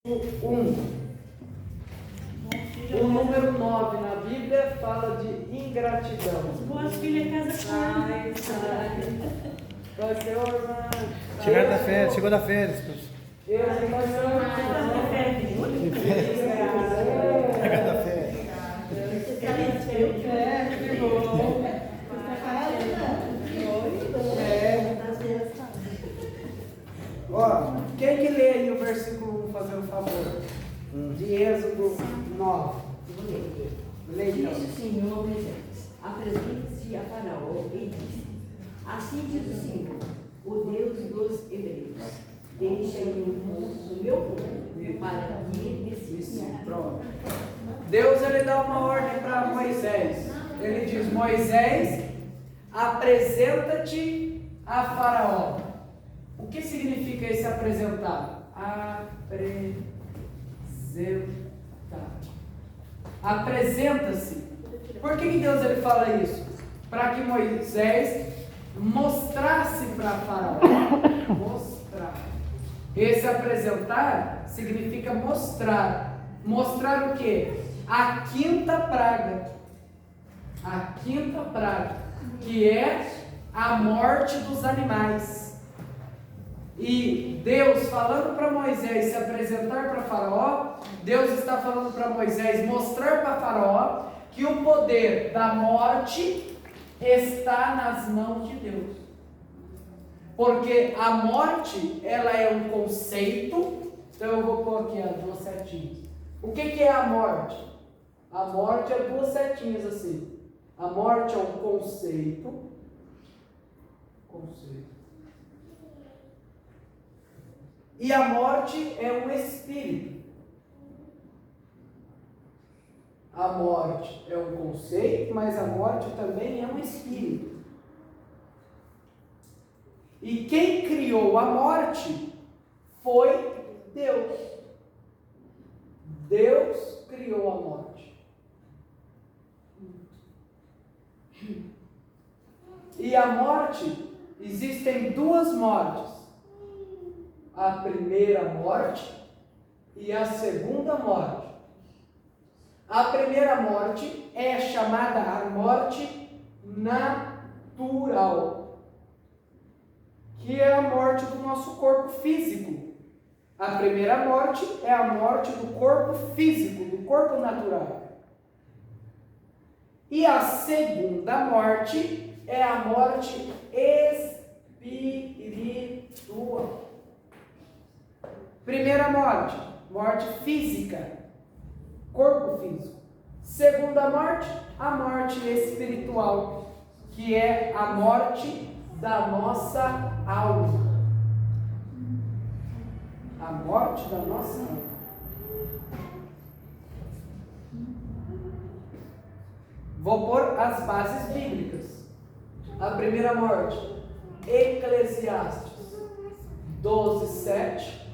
O número 9 na Bíblia fala de ingratidão. Boas filhas casa Ai, Oi, Senhor, irmã. Chegaram da férias, chegou da férias. Eu, Senhor. Chegaram da férias. Ó, quem que lê aí o versículo 1, fazer um favor? De Êxodo 9. Leia então. Disse o Senhor Moisés: apresente-se a Faraó e disse: assim diz o Senhor, o Deus dos Hebreus, deixa-me o meu povo para que Isso, me pronto. Deus ele dá uma ordem para Moisés. Ele diz: Moisés, apresenta-te a Faraó. O que significa esse apresentar? Apresenta-se. Por que Deus ele fala isso? Para que Moisés mostrasse para Faraó. Mostrar. Esse apresentar significa mostrar. Mostrar o quê? A quinta praga. A quinta praga, que é a morte dos animais. E Deus falando para Moisés se apresentar para Faraó, Deus está falando para Moisés mostrar para Faraó que o poder da morte está nas mãos de Deus. Porque a morte, ela é um conceito. Então eu vou pôr aqui as duas setinhas. O que é a morte? A morte é duas setinhas assim. A morte é um conceito. E a morte é um espírito. A morte é um conceito, mas a morte também é um espírito. E quem criou a morte foi Deus. Deus criou a morte. E a morte, existem duas mortes. A primeira morte e a segunda morte. A primeira morte é chamada a morte natural, que é a morte do nosso corpo físico. A primeira morte é a morte do corpo físico, do corpo natural. E a segunda morte é a morte espiritual. Primeira morte, morte física, corpo físico. Segunda morte, a morte espiritual, que é a morte da nossa alma. A morte da nossa alma. Vou pôr as bases bíblicas. A primeira morte, Eclesiastes 12:7.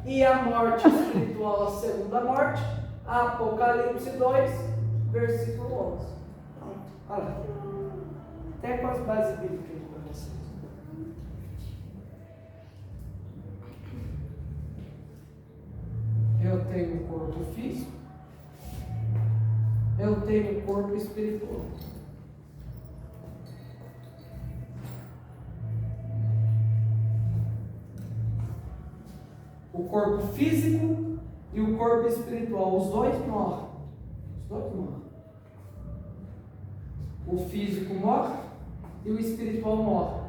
E a morte espiritual, a segunda morte, Apocalipse 2, versículo 11. Olha lá. Até com as bases bíblicas para vocês. Eu tenho um corpo físico. Eu tenho um corpo espiritual. O corpo físico e o corpo espiritual, os dois morrem. Os dois morrem. O físico morre e o espiritual morre.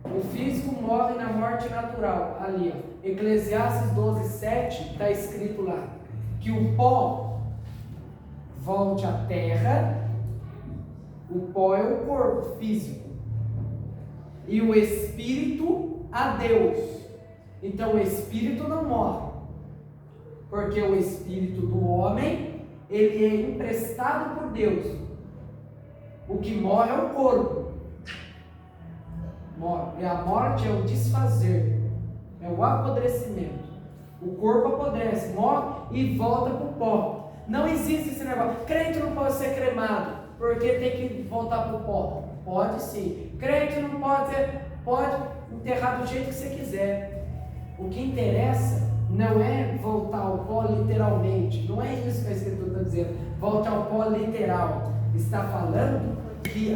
O físico morre na morte natural, ali, ó. Eclesiastes 12:7 está escrito lá que o pó volte à terra. O pó é o corpo físico e o espírito a Deus. Então o espírito não morre, porque o espírito do homem, ele é emprestado por Deus. O que morre é o corpo. Morre. E a morte é o desfazer, é o apodrecimento. O corpo apodrece, morre e volta para o pó. Não existe esse negócio. Crente não pode ser cremado, porque tem que voltar para o pó. Pode sim. Crente não pode enterrar do jeito que você quiser. O que interessa não é ao pó literalmente. Não é isso que a Escritura está dizendo. Volte ao pó literal. Está falando que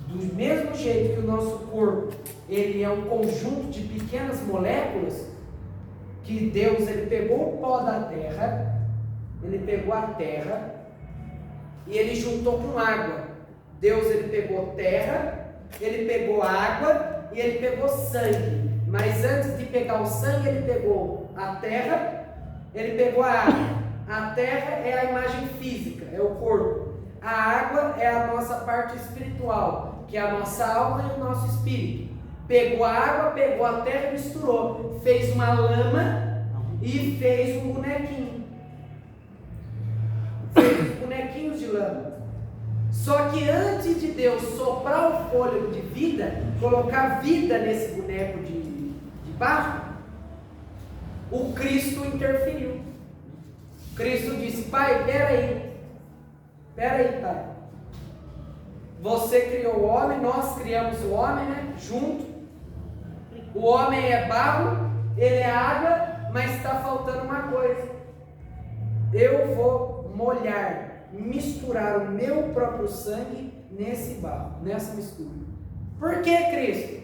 do mesmo jeito que o nosso corpo ele é um conjunto de pequenas moléculas, que Deus ele pegou o pó da terra, ele pegou a terra e ele juntou com água. Deus ele pegou terra, ele pegou água e ele pegou sangue. Mas antes de pegar o sangue, ele pegou a terra, ele pegou a água. A terra é a imagem física, é o corpo. A água é a nossa parte espiritual, que é a nossa alma e o nosso espírito. Pegou a água, pegou a terra e misturou. Fez uma lama e fez um bonequinho. Fez bonequinhos de lama. Só que antes de Deus soprar o fôlego de vida, colocar vida nesse boneco de barro, o Cristo interferiu. Cristo disse: Pai, peraí, Pai. Você criou o homem, nós criamos o homem, né? Junto. O homem é barro, ele é água, mas está faltando uma coisa. Eu vou molhar, misturar o meu próprio sangue nesse barro, nessa mistura. Por que, Cristo?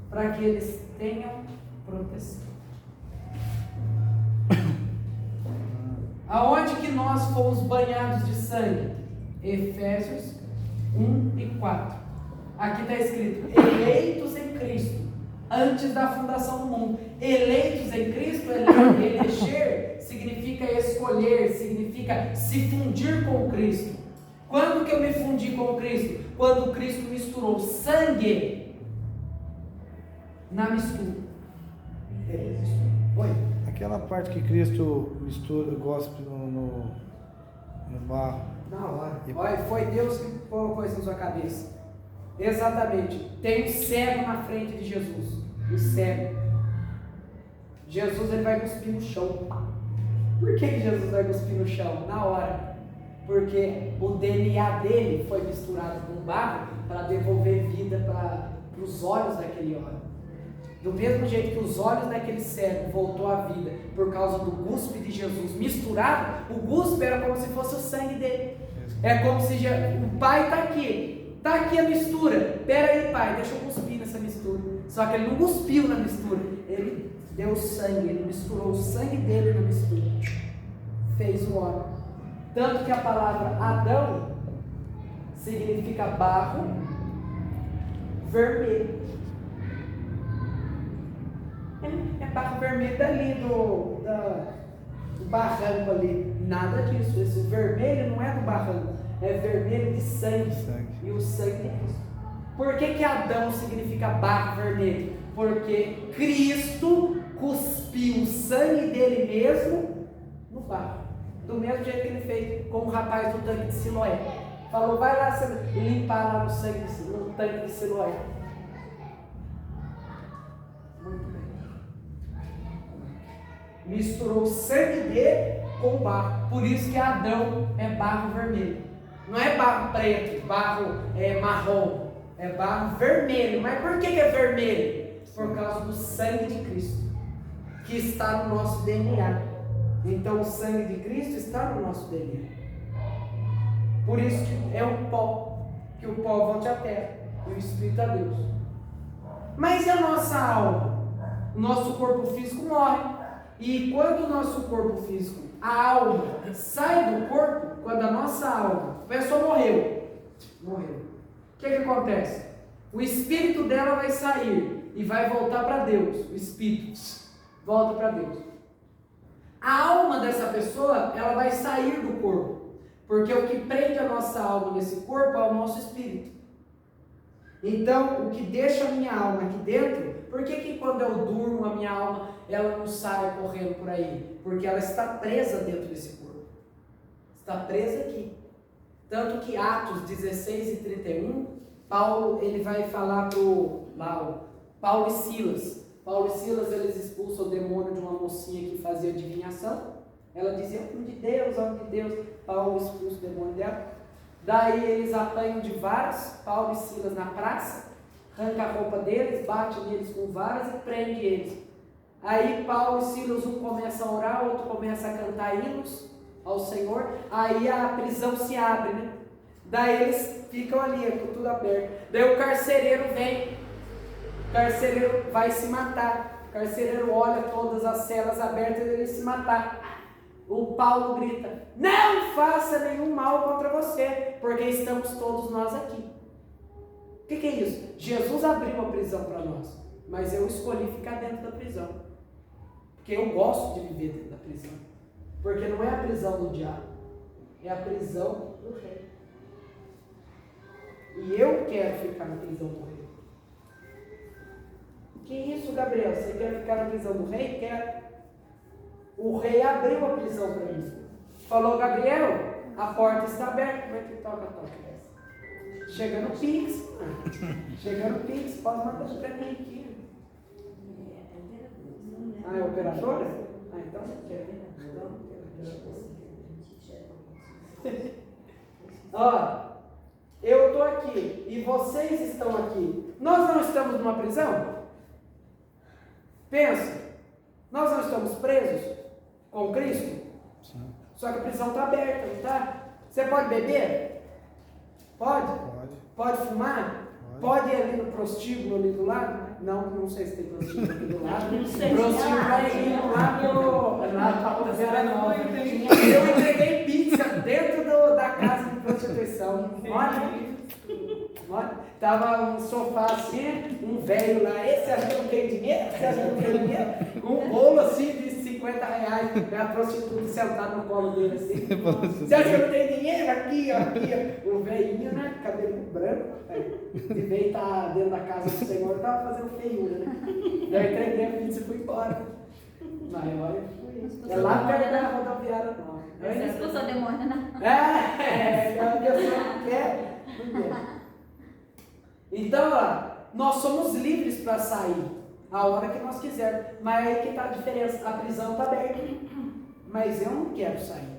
Para que eles tenham proteção. Aonde que nós fomos banhados de sangue? Efésios 1 e 4. Aqui está escrito: eleitos em Cristo, antes da fundação do mundo. Eleitos em Cristo, eleger significa escolher, significa se fundir com Cristo. Quando que eu me fundi com Cristo? Quando Cristo misturou sangue na mistura. Oi? Aquela parte que Cristo mistura, gospe no barro. Na hora. Olha, foi Deus que colocou isso na sua cabeça. Exatamente. Tem um cego na frente de Jesus. O cego. Jesus ele vai cuspir no chão. Por que Jesus vai cuspir no chão? Na hora. Porque o DNA dele foi misturado com barro para devolver vida para os olhos daquele homem. Do mesmo jeito que os olhos daquele cego voltou à vida por causa do cuspe de Jesus misturado, o cuspe era como se fosse o sangue dele. É como se o Pai está aqui a mistura. Pera aí, Pai, deixa eu cuspir nessa mistura. Só que ele não cuspiu na mistura, ele deu sangue, ele misturou o sangue dele na mistura. Fez o homem. Tanto que a palavra Adão significa barro vermelho. É barro vermelho dali do barranco ali. Nada disso. Esse vermelho não é do barranco, é vermelho de sangue. E o sangue de Cristo. Por que Adão significa barro vermelho? Porque Cristo cuspiu o sangue dele mesmo no barro. Do mesmo jeito que ele fez com o rapaz do tanque de Siloé. Falou: vai lá limpar lá no tanque de Siloé. Muito bem. Misturou o sangue dele com o barro. Por isso que Adão é barro vermelho. Não é barro preto, barro marrom. É barro vermelho. Mas por que é vermelho? Por causa do sangue de Cristo, que está no nosso DNA. Então o sangue de Cristo está no nosso DNA. Por isso que é o pó. Que o pó volte à terra e o Espírito a Deus. Mas e a nossa alma? O nosso corpo físico morre. E quando o nosso corpo físico, a alma, sai do corpo, quando a nossa alma, a pessoa morreu. O que acontece? O espírito dela vai sair e vai voltar para Deus. O espírito volta para Deus. A alma dessa pessoa, ela vai sair do corpo, porque o que prende a nossa alma nesse corpo é o nosso espírito. Então, o que deixa a minha alma aqui dentro, por que quando eu durmo a minha alma, ela não sai correndo por aí? Porque ela está presa dentro desse corpo. Está presa aqui. Tanto que Atos 16 e 31, Paulo ele vai falar para Paulo e Silas. Paulo e Silas eles expulsam o demônio de uma mocinha que fazia adivinhação. Ela dizia: homem de Deus, homem de Deus. Paulo expulsa o demônio dela. Daí eles apanham de varas, Paulo e Silas na praça, arranca a roupa deles, bate neles com varas e prende eles. Aí Paulo e Silas, um começa a orar, o outro começa a cantar hinos ao Senhor. Aí a prisão se abre, né? Daí eles ficam ali, com tudo aberto. Daí o carcereiro vem. O carcereiro vai se matar. O carcereiro olha todas as celas abertas e ele se matar. O Paulo grita: não faça nenhum mal contra você, porque estamos todos nós aqui. O que é isso? Jesus abriu a prisão para nós, mas eu escolhi ficar dentro da prisão, porque eu gosto de viver dentro da prisão, porque não é a prisão do diabo, é a prisão do rei. E eu quero ficar na prisão do rei. Que isso, Gabriel? Você quer ficar na prisão do rei? Quero. O rei abriu a prisão para mim. Falou: Gabriel, a porta está aberta. Como é que toca? Chega no Pix. Chega no Pix, pode mandar para mim aqui. Ah, é operadora? Ah, então não quero. Ó, eu estou aqui e vocês estão aqui. Nós não estamos numa prisão? Pensa, nós não estamos presos com Cristo? Sim. Só que a prisão está aberta, não está? Você pode beber? Pode? Pode fumar? Pode ir ali no prostíbulo ali do lado? Não sei se tem prostíbulo aqui do lado. Prostíbulo é indo lá para Vera Nova. Eu entreguei pizza dentro da casa de prostituição. Olha, tava um sofá assim, um velho lá. Esse acha que não tem dinheiro? Você acha que não tem dinheiro? Com um bolo assim de R$50, a prostituta sentada no colo dele assim. Você acha que eu não tenho dinheiro? Aqui, ó. O velhinho, né? Cabelo branco. E veio estar dentro da casa do Senhor, estava fazendo feiura, né? Daí eu entreguei a pizza e fui embora. Mas olha, é lá perto da rodoviária nova. Você expulsou o demônio, né? A pessoa não quer. Então, ó, nós somos livres para sair a hora que nós quisermos. Mas aí que está a diferença. A prisão está aberta. Mas eu não quero sair.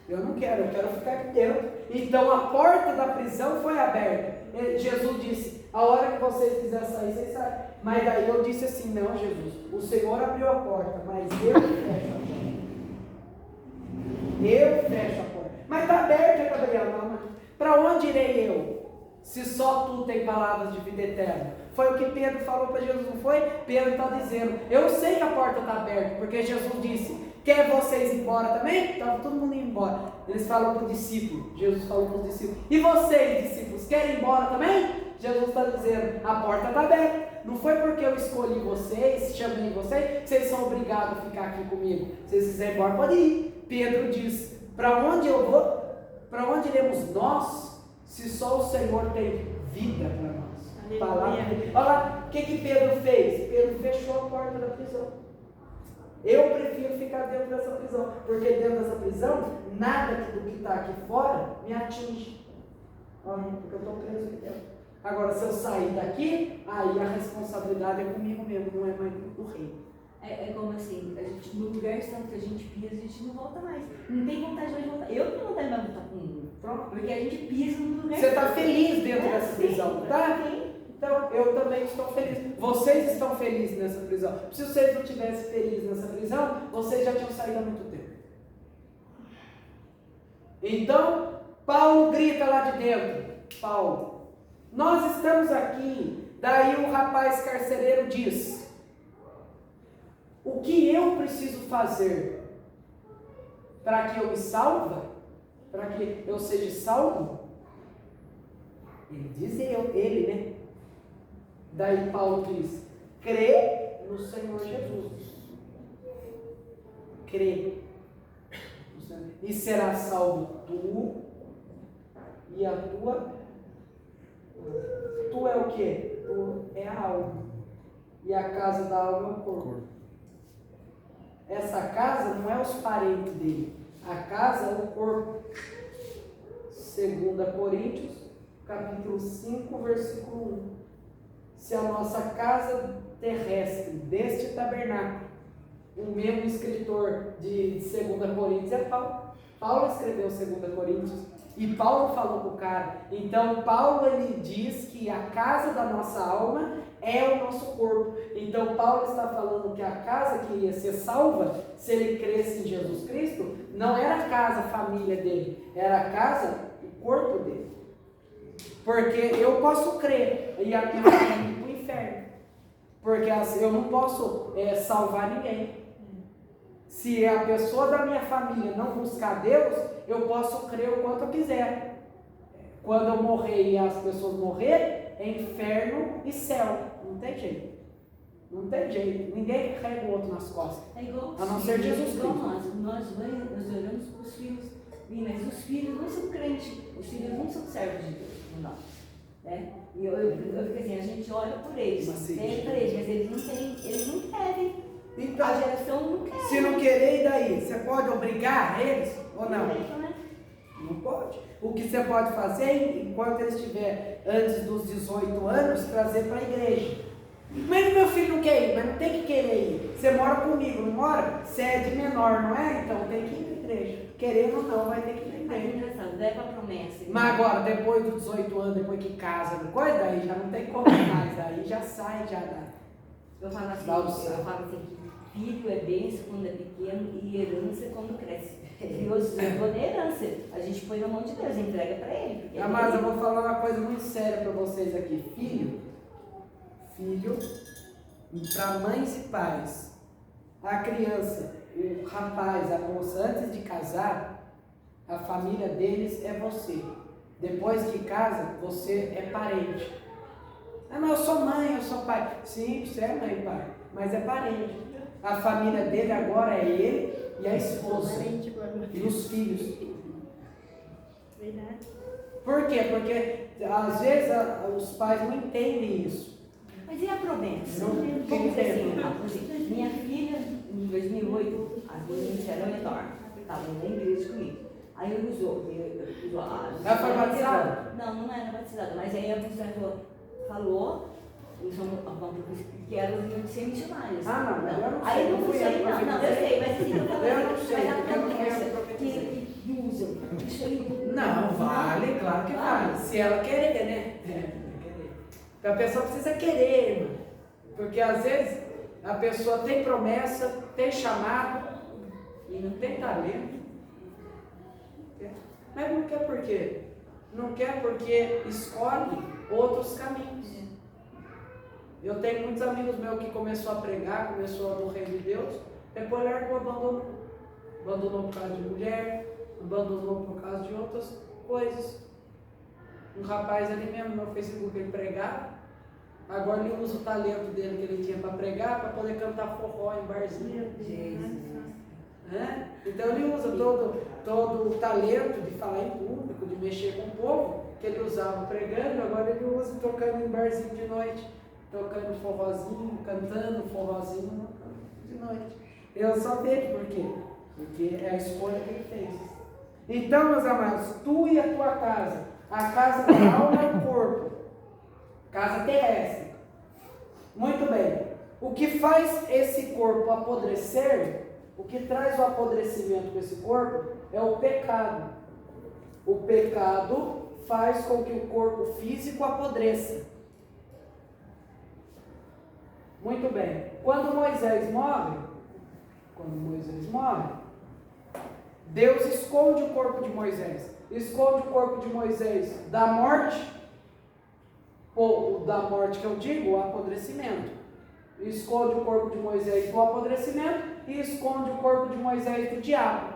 Eu não quero, eu quero ficar aqui dentro. Então a porta da prisão foi aberta. Jesus disse: a hora que vocês quiserem sair, vocês saem. Mas daí eu disse assim: não, Jesus, o Senhor abriu a porta, mas eu fecho a porta. Eu fecho a porta. Mas está aberta, Gabriel. Não, para onde irei eu? Se só tu tem palavras de vida eterna. Foi o que Pedro falou para Jesus, não foi? Pedro está dizendo: eu sei que a porta está aberta, porque Jesus disse: quer vocês ir embora também? Estava todo mundo indo embora. Eles falam para o discípulo, Jesus falou para os discípulos: e vocês, discípulos, querem ir embora também? Jesus está dizendo: a porta está aberta. Não foi porque eu escolhi vocês, chamei vocês, que vocês são obrigados a ficar aqui comigo. Se vocês quiserem ir embora, pode ir. Pedro diz: para onde eu vou? Para onde iremos nós, se só o Senhor tem vida para nós? Palavra. Olha lá, o que Pedro fez? Pedro fechou a porta da prisão. Eu prefiro ficar dentro dessa prisão, porque dentro dessa prisão, nada do que está aqui fora me atinge. Porque eu estou preso aqui dentro. Agora, se eu sair daqui, aí a responsabilidade é comigo mesmo, não é mais do rei. É como assim, a gente, no lugar santo que a gente pisa, a gente não volta mais. Não tem vontade mais de voltar. Eu não tenho vontade mais de voltar com ele. Pronto, porque a gente pisa no lugar Você santo. está feliz dentro dessa prisão, tá? Sim. Então, eu também estou feliz. Vocês estão felizes nessa prisão. Se vocês não estivessem felizes nessa prisão, vocês já tinham saído há muito tempo. Então, Paulo grita lá de dentro: Paulo, nós estamos aqui. Daí o rapaz carcereiro diz: o que eu preciso fazer para que eu me salve? Para que eu seja salvo? Ele diz ele, né? Daí Paulo diz: crê no Senhor Jesus. Crê. E será salvo tu e a tua. Tu é o quê? Tu é a alma. E a casa da alma é o corpo. Essa casa não é os parentes dele. A casa é o corpo. 2 Coríntios, capítulo 5, versículo 1. Se a nossa casa terrestre, deste tabernáculo, o mesmo escritor de 2 Coríntios é Paulo. Paulo escreveu 2 Coríntios e Paulo falou com o cara. Então Paulo ele diz que a casa da nossa alma é o nosso corpo. Então Paulo está falando que a casa que ia ser salva, se ele cresce em Jesus Cristo, não era a casa, a família dele, era a casa, o corpo dele. Porque eu posso crer e a minha família ir para o inferno. Porque assim, eu não posso salvar ninguém. Se a pessoa da minha família não buscar Deus, eu posso crer o quanto eu quiser. Quando eu morrer e as pessoas morrerem, é inferno e céu. Não tem jeito. Não tem jeito. Ninguém carrega o outro nas costas. É igual a não ser Jesus Cristo. Nós oramos para os filhos, mas os filhos não são crentes, os filhos não são servos de Deus, não. Né? E eu fico assim, a gente ora por eles, mas eles não querem. Então, a geração não quer. Se não querer, e daí? Você pode obrigar eles ou não? Né? Não pode. O que você pode fazer, enquanto ele estiver antes dos 18 anos, trazer para a igreja. Mas meu filho não quer ir, mas não tem que querer ir. Você mora comigo, não mora? Você é de menor, não é? Então tem que ir na igreja. Querendo ou não, vai ter que ir na igreja. Leva a promessa. Mas agora, depois dos 18 anos, depois que casa, depois daí já não tem como mais. Daí já sai, já dá. Eu falo assim que filho é bênção quando é pequeno e herança quando cresce. Deus levou na herança. A gente põe na mão de Deus, entrega para ele. Mas eu vou falar uma coisa muito séria para vocês aqui. Filho, para mães e pais, a criança, o rapaz, a moça, antes de casar, a família deles é você. Depois que casa, você é parente. Mas eu sou mãe, eu sou pai. Sim, você é mãe e pai, mas é parente. A família dele agora é ele e a esposa e os filhos. Verdade. Por quê? Porque às vezes os pais não entendem isso. Mas e a promessa? Vamos dizer assim, minha filha, em 2008, as meninas eram enormes, estavam na igreja comigo. Aí eu usou Ela foi batizada? Não era batizada, mas aí a pessoa falou que elas iam ser missionárias. Não, mas eu não sei. Aí não sei, não, eu sei, mas assim, eu não sei, mas a eu não promessa quero que usam, isso aí não, vale, claro que vale. Se ela querer, né? A pessoa precisa querer, irmão. Porque às vezes a pessoa tem promessa, tem chamado e não tem talento. Mas não quer por quê? Não quer porque escolhe outros caminhos. Eu tenho muitos amigos meus que começou a pregar, começou no reino de Deus, depois largou, abandonou. Abandonou por causa de mulher, abandonou por causa de outras coisas. Um rapaz ali mesmo no Facebook, ele pregava, agora ele usa o talento dele que ele tinha para pregar, para poder cantar forró em barzinho. Então ele usa todo o talento de falar em público, de mexer com o povo, que ele usava pregando, agora ele usa tocando em barzinho de noite, tocando forrozinho, cantando forrozinho de noite. Eu só vejo por quê? Porque é a escolha que ele fez. Então, meus amados, tu e a tua casa, a casa da alma e do corpo, casa terrestre. Muito bem. O que faz esse corpo apodrecer, o que traz o apodrecimento com esse corpo, é o pecado. O pecado faz com que o corpo físico apodreça. Muito bem. Quando Moisés morre, Deus esconde o corpo de Moisés. Esconde o corpo de Moisés da morte, ou da morte que eu digo, o apodrecimento. Esconde o corpo de Moisés do apodrecimento e esconde o corpo de Moisés do diabo.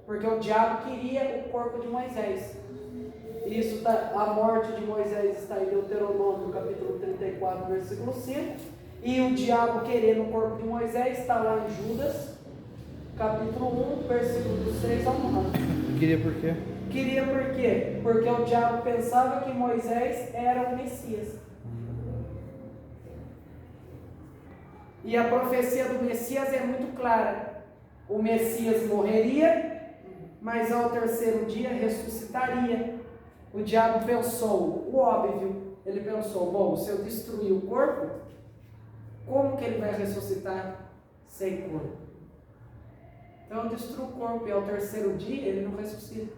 Porque o diabo queria o corpo de Moisés. Isso a morte de Moisés está em Deuteronômio, capítulo 34, versículo 5. E o diabo querendo o corpo de Moisés está lá em Judas, capítulo 1, versículo 6 ao 9. Queria por quê? Queria por quê? Porque o diabo pensava que Moisés era o Messias. E a profecia do Messias é muito clara. O Messias morreria, mas ao terceiro dia ressuscitaria. O diabo pensou o óbvio. Ele pensou, bom, se eu destruir o corpo, como que ele vai ressuscitar sem corpo? Então eu destruo o corpo e ao terceiro dia ele não ressuscita.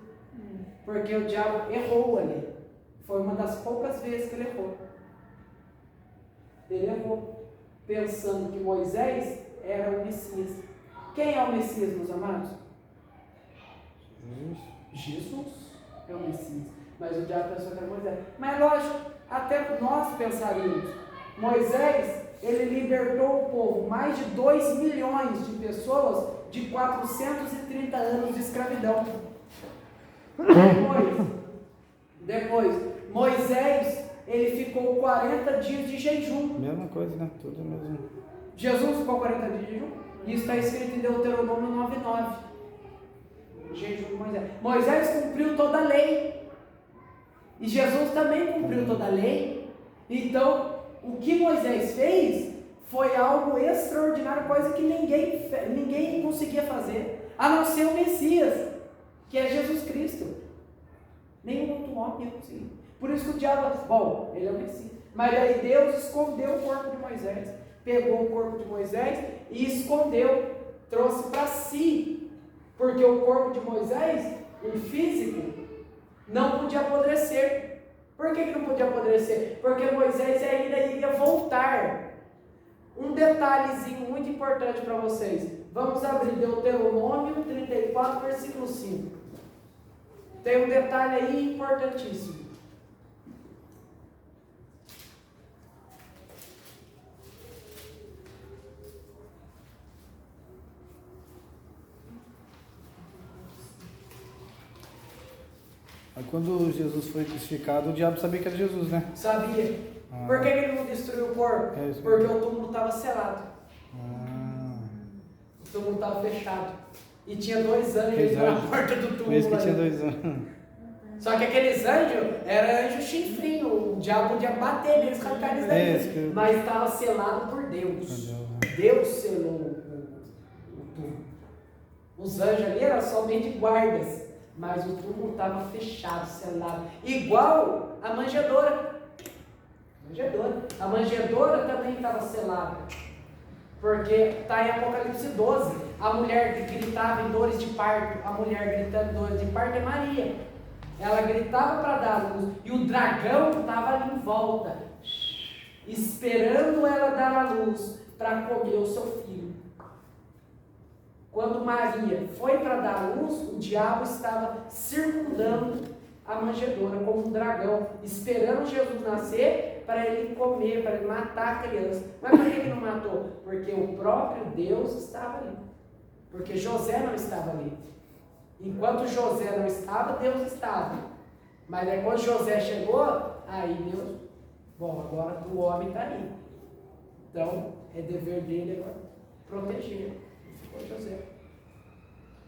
Porque o diabo errou ali. Foi uma das poucas vezes que ele errou. Ele errou, pensando que Moisés era o Messias. Quem é o Messias, meus amados? Jesus é o Messias. Mas o diabo pensou que era Moisés. Mas lógico, até nós pensaríamos. Moisés, ele libertou o povo, mais de 2 milhões de pessoas, de 430 anos de escravidão. Depois, Moisés, ele ficou 40 dias de jejum. Mesma coisa, né? Tudo mesmo. Jesus ficou 40 dias de jejum. Isso está escrito em Deuteronômio 9:9. Jejum de Moisés. Moisés cumpriu toda a lei. E Jesus também cumpriu toda a lei. Então, o que Moisés fez foi algo extraordinário, coisa que ninguém conseguia fazer, a não ser o Messias, que é Jesus Cristo. Nenhum outro homem ia conseguir. Por isso que o diabo, bom, ele é o Messias. Mas aí Deus escondeu o corpo de Moisés. Pegou o corpo de Moisés e escondeu, trouxe para si. Porque o corpo de Moisés, o físico, não podia apodrecer. Por que não podia apodrecer? Porque Moisés ainda iria voltar. Um detalhezinho muito importante para vocês. Vamos abrir Deuteronômio 34, versículo 5. Tem um detalhe aí importantíssimo. Aí quando Jesus foi crucificado, o diabo sabia que era Jesus, né? Sabia. Por que ele não destruiu o corpo? É isso. Porque o túmulo estava selado. O túmulo estava fechado. E tinha 2 anjos na porta do túmulo. Por isso que tinha aí. 2 anos. Só que aqueles anjos eram anjos chifrinhos. O diabo podia bater neles com a carne deles. Mas estava selado por Deus. Deus selou o túmulo. Os anjos ali eram somente guardas. Mas o túmulo estava fechado, selado. Igual a manjedoura. A manjedoura também estava selada. Porque está em Apocalipse 12. A mulher que gritava em dores de parto. A mulher gritando em dores de parto é Maria. Ela gritava para dar luz. E o dragão estava ali em volta, esperando ela dar a luz para comer o seu filho. Quando Maria foi para dar a luz, o diabo estava circundando a manjedoura como um dragão, esperando Jesus nascer para ele comer, para ele matar a criança. Mas por que ele não matou? Porque o próprio Deus estava ali. Porque José não estava ali. Enquanto José não estava, Deus estava. Mas aí quando José chegou, aí Deus, bom, agora o homem está aí. Então, é dever dele agora proteger. Foi José.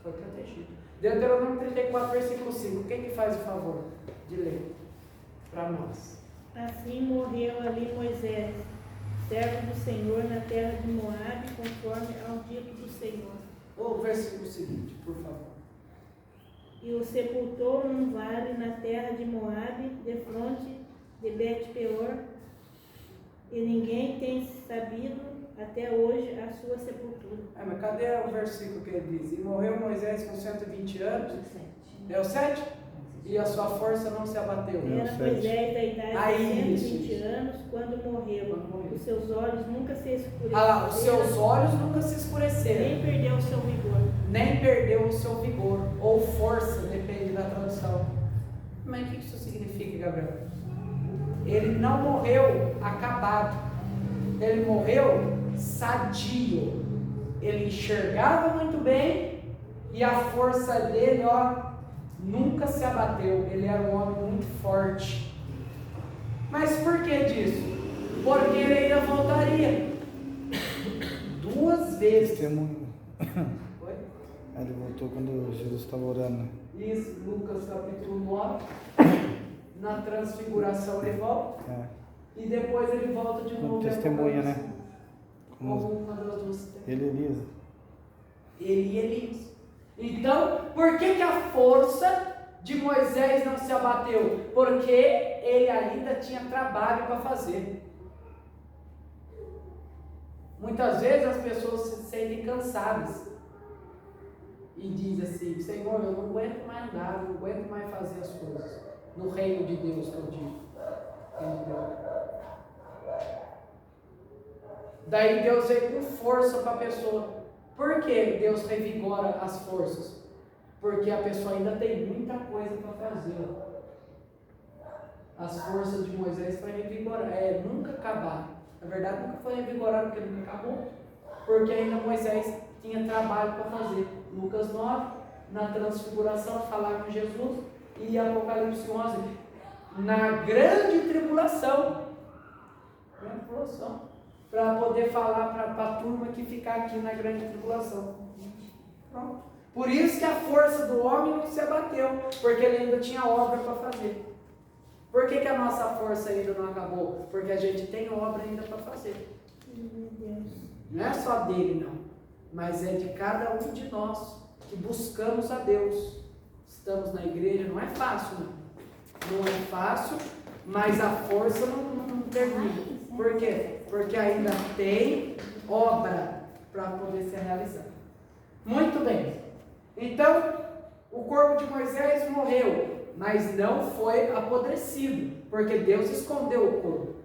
Foi protegido. Deuteronômio 34, versículo 5. Quem que faz o favor de ler para nós? Assim morreu ali Moisés, servo do Senhor, na terra de Moabe, conforme ao dito do Senhor. O versículo seguinte, por favor. E o sepultou num vale na terra de Moabe, defronte de Bet-peor, e ninguém tem sabido até hoje a sua sepultura. Mas cadê o versículo que ele diz? E morreu Moisés com 120 anos? É o 7? E a sua força não se abateu. Era Moisés da idade de 120 anos quando morreu. Os seus olhos nunca se escureceram. Os seus olhos nunca se escureceram. Nem perdeu o seu vigor. Nem perdeu o seu vigor. Ou força, depende da tradução. Mas o que isso significa, Gabriel? Ele não morreu acabado. Ele morreu sadio. Ele enxergava muito bem e a força dele, nunca se abateu. Ele era um homem muito forte. Mas por que disso? Porque ele ainda voltaria 2 vezes. Foi? Ele voltou quando Jesus estava orando. Isso, Lucas capítulo 9. Na transfiguração ele volta. E depois ele volta de novo. Testemunha, né? Como uma das 2. Ele e Elisa. Ele e Elias. Então, por que a força de Moisés não se abateu? Porque ele ainda tinha trabalho para fazer. Muitas vezes as pessoas se sentem cansadas e dizem assim: Senhor, eu não aguento mais nada, não aguento mais fazer as coisas no reino de Deus que eu digo. Daí Deus veio com força para a pessoa. Por que Deus revigora as forças? Porque a pessoa ainda tem muita coisa para fazer. As forças de Moisés foi revigorar, nunca acabar. Na verdade, nunca foi revigorado, porque nunca acabou. Porque ainda Moisés tinha trabalho para fazer. Lucas 9, na transfiguração, falar com Jesus. E Apocalipse 11, na grande tribulação. Para poder falar para a turma que ficar aqui na grande tribulação. Pronto. Por isso que a força do homem não se abateu, porque ele ainda tinha obra para fazer. Por que a nossa força ainda não acabou? Porque a gente tem obra ainda para fazer. Não é só dele, não, mas é de cada um de nós que buscamos a Deus. Estamos na igreja, não é fácil, não é fácil, mas a força não termina. Por quê? Porque ainda tem obra para poder ser realizada. Muito bem. Então, o corpo de Moisés morreu, mas não foi apodrecido, porque Deus escondeu o corpo.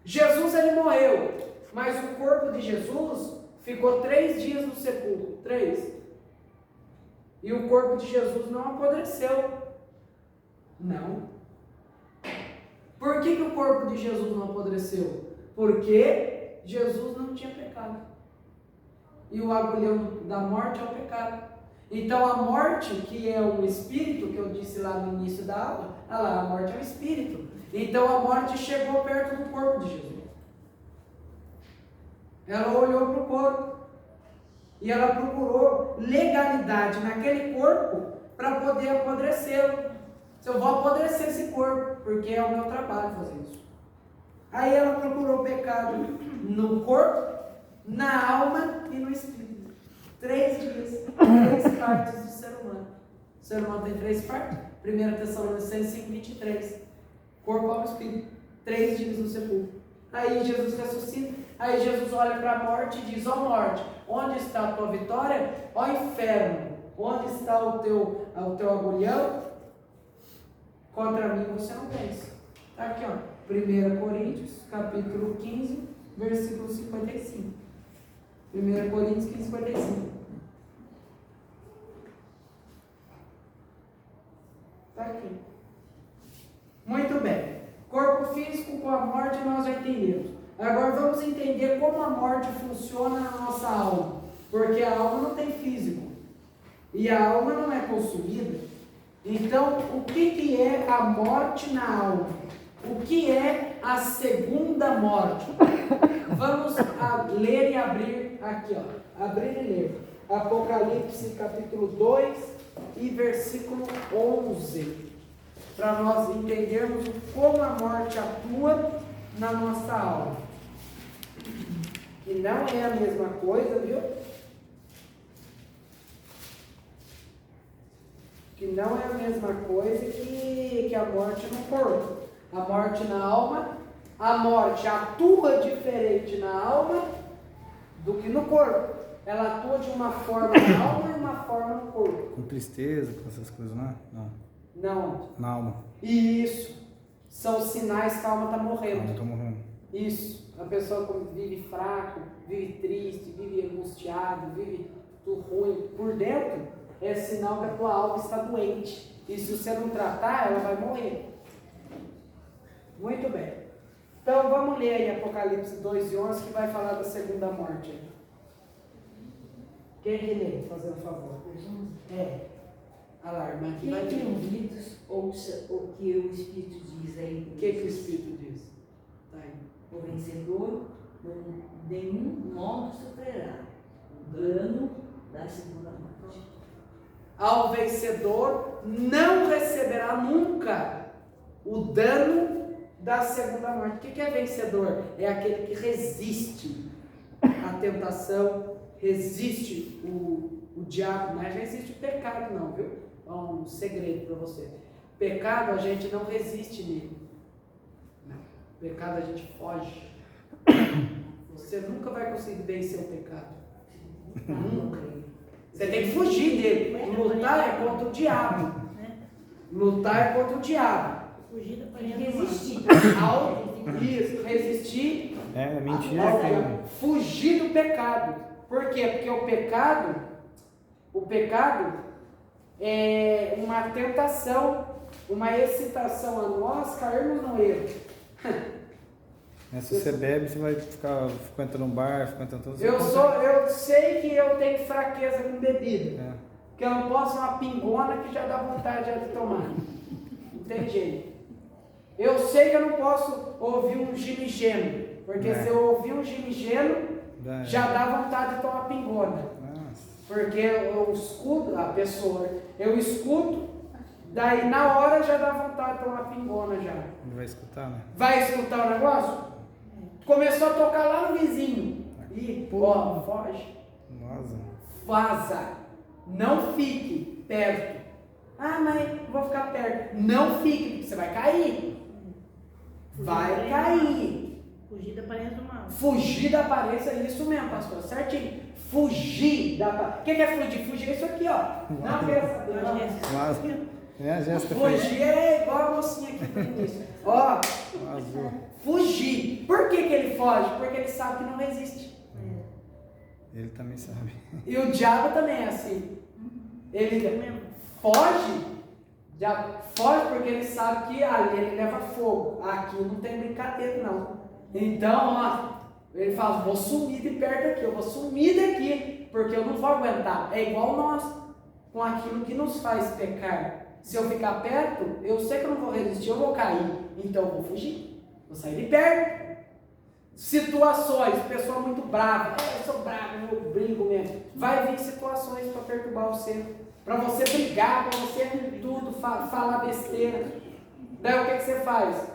Jesus, ele morreu, mas o corpo de Jesus ficou 3 dias no sepulcro. 3. E o corpo de Jesus não apodreceu. Não. Por que o corpo de Jesus não apodreceu? Porque Jesus não tinha pecado. E o agulhão da morte é o pecado. Então a morte, que é um espírito, que eu disse lá no início da aula, a morte é um espírito. Então a morte chegou perto do corpo de Jesus. Ela olhou para o corpo e ela procurou legalidade naquele corpo para poder apodrecê-lo. Eu vou apodrecer esse corpo, porque é o meu trabalho fazer isso. Aí ela procurou pecado no corpo, na alma e no espírito. 3 dias, 3 partes do ser humano. O ser humano tem 3 partes. 1 Tessalonicenses 5:23. Corpo, alma e espírito. 3 dias no sepulcro. Aí Jesus ressuscita. Aí Jesus olha para a morte e diz: ó morte, onde está a tua vitória? Ó inferno, onde está o teu agulhão? Contra mim você não pensa. Está aqui, ó. 1 Coríntios, capítulo 15, versículo 55. 1 Coríntios 15, 55. Está aqui. Muito bem. Corpo físico com a morte nós já entendemos. Agora vamos entender como a morte funciona na nossa alma. Porque a alma não tem físico. E a alma não é consumida. Então, o que é a morte na alma? O que é a segunda morte? Vamos ler e abrir aqui, ó. Abrir e ler. Apocalipse capítulo 2 e versículo 11. Para nós entendermos como a morte atua na nossa alma. Que não é a mesma coisa, viu? Que não é a mesma coisa que a morte no corpo. A morte na alma, a morte atua diferente na alma do que no corpo. Ela atua de uma forma na alma e uma forma no corpo. Com tristeza, com essas coisas, não é? Não. Na alma. Isso. São sinais que a alma está A morrendo. alma está morrendo. Isso. A pessoa vive fraco, vive triste, vive angustiado, vive tudo ruim. Por dentro, é sinal que a tua alma está doente. E se você não tratar, ela vai morrer. Muito bem. Então vamos ler aí Apocalipse 2 e 11, que vai falar da segunda morte. Quem que lê? Fazendo um favor. Alarma aqui. Quem tem ouvidos, ouça o que o Espírito diz aí. O que o Espírito diz? Tá aí. O vencedor, de nenhum modo sofrerá o dano da segunda morte. Ao vencedor não receberá nunca o dano da segunda morte. O que é vencedor? É aquele que resiste à tentação, resiste o diabo, não resiste o pecado não, viu? É um segredo para você. Pecado a gente não resiste nele. Não. Pecado a gente foge. Você nunca vai conseguir vencer o pecado. Nunca. Você tem que fugir dele. Lutar é contra o diabo. Lutar é contra o diabo. Fugir da Tem que resistir. Isso, resistir É, mentira Fugir do pecado. Por quê? Porque o pecado é uma tentação, uma excitação a nós cairmos no erro. Se você bebe, você vai ficar entrando no bar, ficar entrando Eu sei que eu tenho fraqueza com bebida. Que eu não posso uma pingona que já dá vontade de tomar. Não tem jeito. Eu sei que eu não posso ouvir um gimigeno. Porque se eu ouvir um gimigeno, já dá vontade de tomar pingona. Porque eu escuto a pessoa, daí na hora já dá vontade de tomar pingona já. Não vai escutar, né? Vai escutar o negócio? Começou a tocar lá no vizinho. Ih, ó, foge. Vaza. Não fique perto. Ah, mas vou ficar perto. Não fique, porque você vai cair. Vai cair. Fugir da aparência do mal. Fugir da aparência é isso mesmo, pastor. Certinho. Fugir da aparência. O que é fugir? Fugir é isso aqui, ó. Não pensa. A Jéssica fugir é igual a mocinha aqui no início. Ó. Fugir. Por que ele foge? Porque ele sabe que não resiste. Ele também sabe. E o diabo também é assim. Ele foge porque ele sabe que ali ele leva fogo. Aqui não tem brincadeira não. Então, ó, ele fala, vou sumir de perto aqui, eu vou sumir daqui, porque eu não vou aguentar. É igual nós, com aquilo que nos faz pecar. Se eu ficar perto, eu sei que eu não vou resistir, eu vou cair. Então eu vou fugir, vou sair de perto. Situações, pessoa muito brava, eu sou bravo, eu brigo mesmo. Vai vir situações para perturbar você, para você brigar, para você tudo, falar besteira. Daí o que você faz?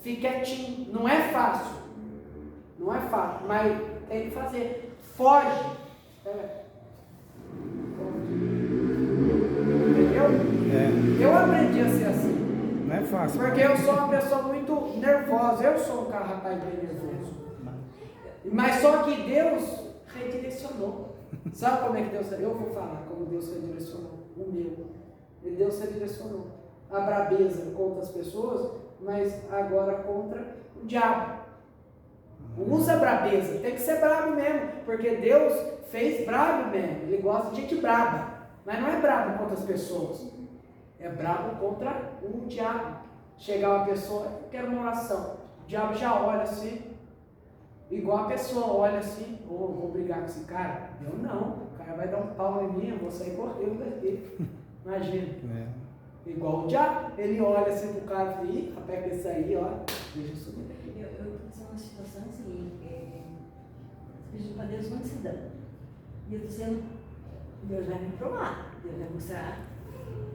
Fique quietinho. Não é fácil, mas tem que fazer. Foge. Entendeu? Eu aprendi a ser assim. Não é fácil. Porque eu sou uma pessoa muito nervosa. Eu sou um rapaz bem nervoso. Mas só que Deus redirecionou. Sabe como é que Deus... Eu vou falar como Deus redirecionou o meu. E Deus redirecionou a brabeza contra as pessoas, mas agora contra o diabo. Usa a brabeza. Tem que ser brabo mesmo. Porque Deus fez brabo mesmo. Ele gosta de gente braba. Mas não é brabo contra as pessoas. É brabo contra o diabo. Chegar uma pessoa, eu quero uma oração. O diabo já olha assim, igual a pessoa olha assim, vou brigar com esse cara. Eu não, o cara vai dar um pau em mim, eu vou sair correndo daqui. Imagina. Igual o diabo, ele olha assim pro cara e rapaz, esse aí, ó, deixa eu subir daqui. Eu estou numa situação assim, pedindo para Deus mansidão. E eu estou dizendo, Deus vai me provar, Deus vai mostrar.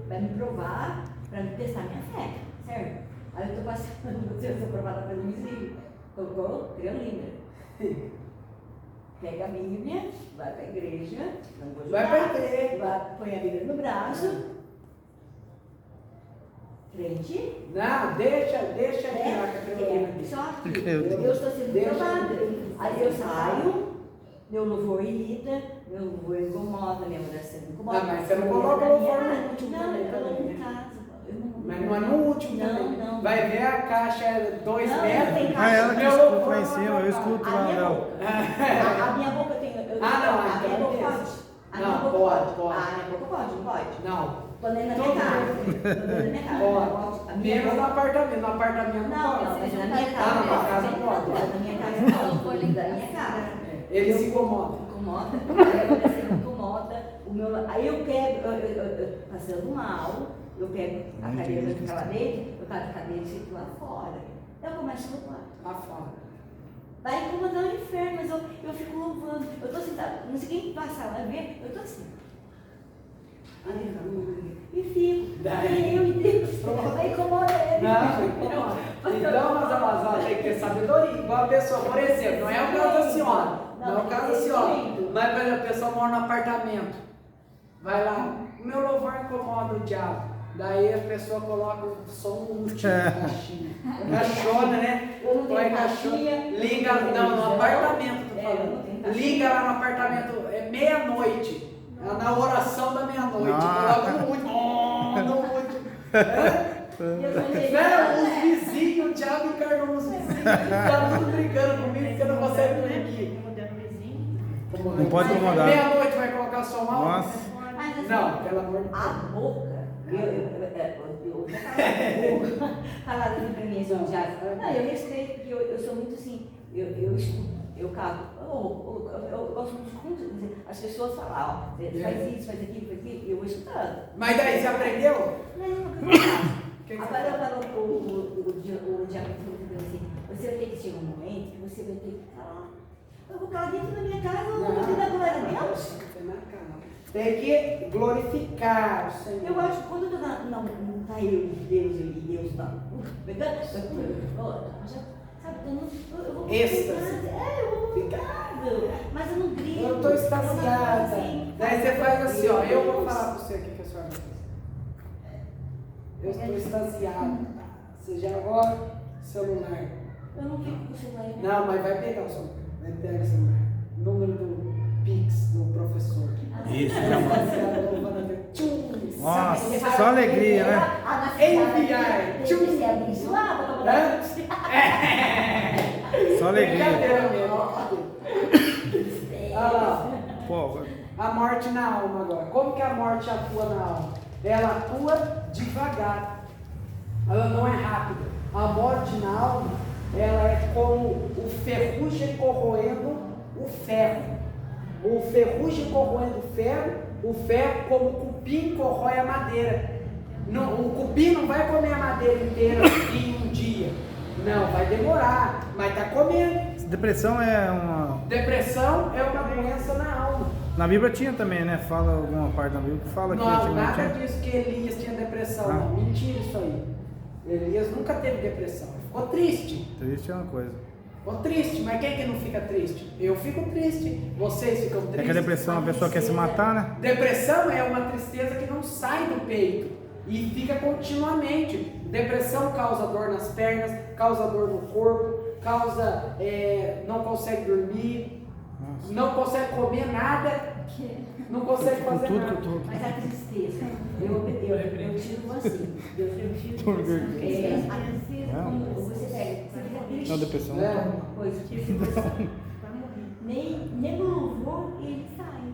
Vai me provar para me testar minha fé, certo? Aí eu estou passando, eu sou provada pelo vizinho, colocou Triolina. Pega a Bíblia, vai para a igreja, não vou jogar, vai para a igreja, põe a Bíblia no braço, crente. Não, deixa tirar a Triolina. Só que eu estou sendo provada. Aí eu saio, meu louvor irrita, meu louvor incomoda, minha oração incomoda. Mas você não coloca o louvor no último também. Não, eu coloco em casa. Mas não é no último também. Não. Vai ver a caixa é 2 metros. Ela que escuta lá em cima, eu escuto lá. A minha boca tem... A minha boca pode? Não, pode. A minha boca pode, não pode? Não. Quando é na minha casa. Pode. Menos no apartamento. No apartamento não pode. Não, mas na minha casa. Na minha casa pode. Na minha casa não pode. Na minha casa. Ele se incomoda. Aí eu pego, passando mal, eu pego a cadeira que estava dentro, eu pego a cadeira e fico lá fora. Eu começo a louvar. Lá fora. Vai incomodar o inferno, mas eu fico louvando. Eu estou sentada, não sei quem passar lá ver, eu estou assim. Aleluia. E fico. Eu e Deus. Vai incomodar ele. Não, então, mas ela tem que ter sabedoria. Igual a pessoa, por exemplo, não é o caso da senhora. Não é o caso da senhora. Mas, por exemplo, a pessoa mora no apartamento. Vai lá, o meu louvor incomoda o diabo. Daí a pessoa coloca o som último, caixinha. Caixona, né? Põe caixinha. Liga, não, no apartamento, tô falando. Liga lá no apartamento, é meia-noite. Na oração da meia-noite. Coloca no último. Não, os vizinhos, o diabo encarnou nos vizinhos. Tá tudo brigando comigo porque eu não consigo dormir. Não pode incomodar. Meia-noite vai colocar som alto? Nossa. Não, pelo amor de A Deus. boca, falaram pra mim assim, já. Não, eu respeito, porque eu sou muito assim, eu escuto, eu cago. Eu gosto muito de dizer, as pessoas falam, ó, faz isso, faz aquilo, e eu vou escutando. Mas daí, você aprendeu? Não. Agora eu falo, o diabo falou assim, você vai ter que chegar um momento que você vai ter que falar. Eu vou ficar lá dentro da minha casa, eu vou tentar glória a Deus. Tem que glorificar o Senhor. Eu acho que quando não tá eu, Deus e Deus tá pegando, sabe, eu vou Êxtase. eu vou ficar, mas eu não grito. Eu estou extasiada. Assim, Daí você faz assim, ó, eu vou falar para você aqui que a senhora vai fazer. Eu estou extasiada. Você já agora, celular. eu não fico com o celular. Não, mas vai pegar o celular. Vai pegar o celular. Número do Pix do professor. Isso, Tchum, Nossa, só alegria, né? Enviar. Tchum. Você é abençoado. Só alegria. Brincadeira mesmo. Olha lá. Pô, A morte na alma agora. Como que a morte atua na alma? Ela atua devagar. Ela não é rápida. A morte na alma, ela é como o ferrugem corroendo o ferro. O ferrugem corroendo o ferro como o cupim corrói a madeira. O cupim não vai comer a madeira inteira em um dia. Não, vai demorar, mas está comendo. depressão é uma... Depressão é uma doença na alma. Na Bíblia tinha também, né? Fala alguma parte da Bíblia que fala que Não, tinha. nada disso que Elias tinha depressão. Ah. Não. Mentira isso aí. Elias nunca teve depressão. Ele ficou triste. Triste é uma coisa. Ficou triste, mas quem que não fica triste? Eu fico triste. Vocês ficam tristes? É que a depressão a pessoa quer se matar, né? Depressão é uma tristeza que não sai do peito e fica continuamente. Depressão causa dor nas pernas, causa dor no corpo, causa não consegue dormir, Nossa. não consegue comer nada, não consegue Com fazer tudo nada. que eu tô... Mas a tristeza, eu tiro assim. Eu tiro Tudo que eu- a tristeza, quando você pega, Não, depressão. É. uma coisa que você nem no louvor ele sai.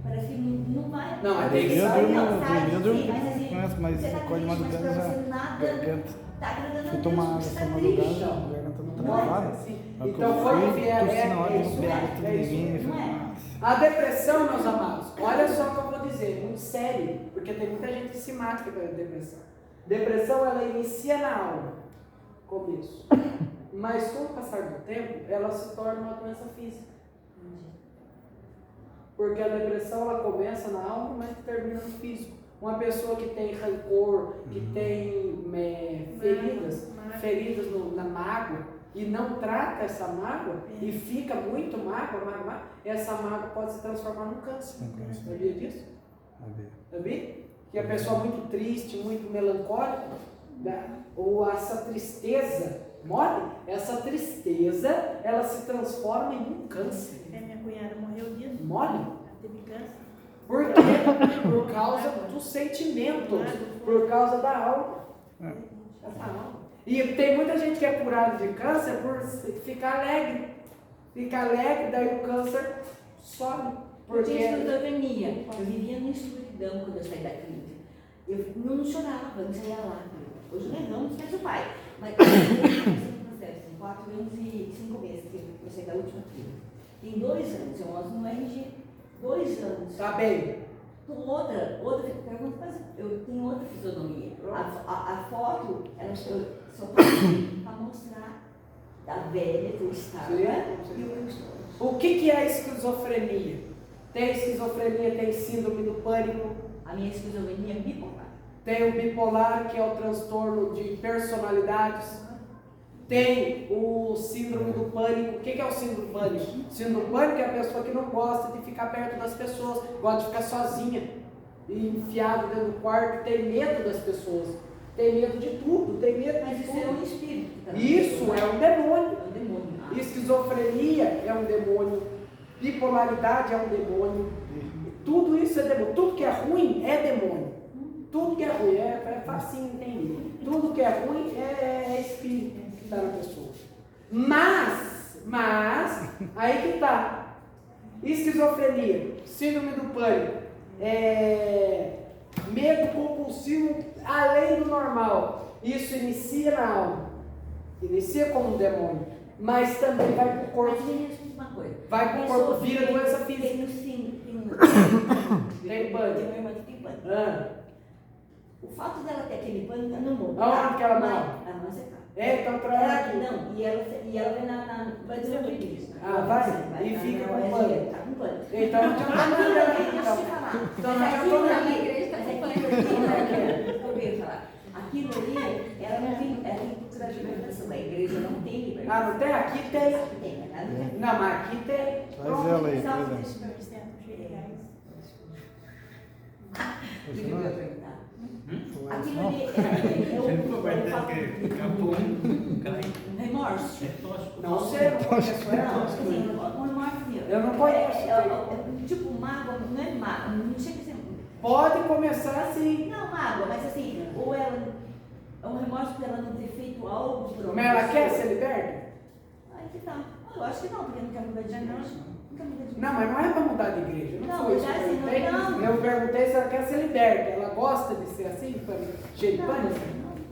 Parece que não vai. Não, mas Eu tem que durmo, sair. Não, sai, eu durmo sim, mas assim, mas você tá acorde de triste, mas madrugada pra já. você nada Garganta. tá agradando a Fui Deus, tomar água você essa tá madrugada, triste. a garganta não Não é travada. assim. Aí que Então, eu quando fui, vier, tossi na hora, é não isso, pego é tudo isso, ninguém. não falei, é? nossa. A depressão, meus amados, olha só o que eu vou dizer, muito sério, porque tem muita gente que se mata com a depressão. Depressão, ela inicia na alma, começo. Mas com o passar do tempo, ela se torna uma doença física. Porque a depressão, ela começa na alma, mas termina no físico. Uma pessoa que tem rancor, que tem feridas na mágoa, e não trata essa mágoa, e fica muito mágoa, essa mágoa pode se transformar num câncer. Sabia disso? Sabia? Que a pessoa muito triste, muito melancólica, ou essa tristeza, morre, essa tristeza, ela se transforma em um câncer. Minha cunhada morreu disso. Morre. Ela teve câncer. Por quê? Por causa dos sentimentos, por causa da alma. Essa alma. E tem muita gente que é curada de câncer por ficar alegre. Fica alegre, daí o câncer sobe. Eu tinha Porque esquizofrenia. Eu vivia na escuridão quando eu saí da clínica. Eu não chorava, não saía lágrima. Hoje não esquece o pai. Mas processo, 4 anos e 5 meses que eu saí da última clínica. Tem 2 anos, eu mostro no RG. 2 anos. tá bem. Outra pergunta, mas eu tenho outra fisionomia. A foto, ela só para mostrar da velha que eu estava Sim. e o que eu estou. O que é a esquizofrenia? Tem esquizofrenia, tem síndrome do pânico, A minha esquizofrenia é bipolar. tem o bipolar, que é o transtorno de personalidades, tem o síndrome do pânico. O que é o síndrome do pânico? Síndrome do pânico é a pessoa que não gosta de ficar perto das pessoas, gosta de ficar sozinha, enfiado dentro do quarto, tem medo das pessoas, tem medo de tudo, tem medo Mas de isso é tudo. um espírito. que tá Isso dentro. é um demônio. É um demônio. Esquizofrenia é um demônio, bipolaridade é um demônio, tudo isso é demônio, tudo que é ruim é demônio. Tudo que é ruim é facinho entender. Tudo que é ruim é espírito que está na pessoa. Mas, aí que está. Esquizofrenia, síndrome do pânico, medo compulsivo além do normal. Isso inicia na alma, inicia como um demônio, mas também vai para o corpo. Mas me responde uma coisa. Vai pro corpo, vira doença física. Tem sim, Tem pânico. Tem uma irmã que tem pânico. O fato dela ter aquele pânico não muda. Aonde que ela mora? Ela não seca. Então traz aqui. Não, e ela vai desenvolver isso. Vai? E fica com pânico. Tá com pânico. Então não tinha nada a ver, Deixa eu te falar. Então não Mas tinha aquilo nada a ali, ver. mas aquilo ali, eu ia falar. Aquilo ali, ela não tem, ela tem cultura de libertação. A igreja não tem libertação. Não tem? Aqui tem. Tem, mas nada tem. Não, mas aqui tem. Traz ela aí, traz ela. Aquilo ali, remorso. Não sei, eu não conheço Não, ela. assim, um remorso meu. Eu não conheço. Tipo, mágoa, não é mágoa, não chega a ser. Pode começar assim. Não, mágoa, mas assim, ou ela é um remorso por ela não ter feito algo por Mas ela quer ser liberta? Aí que tá. Eu acho que não, porque não quer mudar de igreja. Não quer mudar de igreja. Não, mas não é para mudar de igreja. Não, Não, foi isso já que eu assim, perguntei. não. Eu perguntei se ela quer ser liberta. Ela gosta de ser assim, cheia de pânico?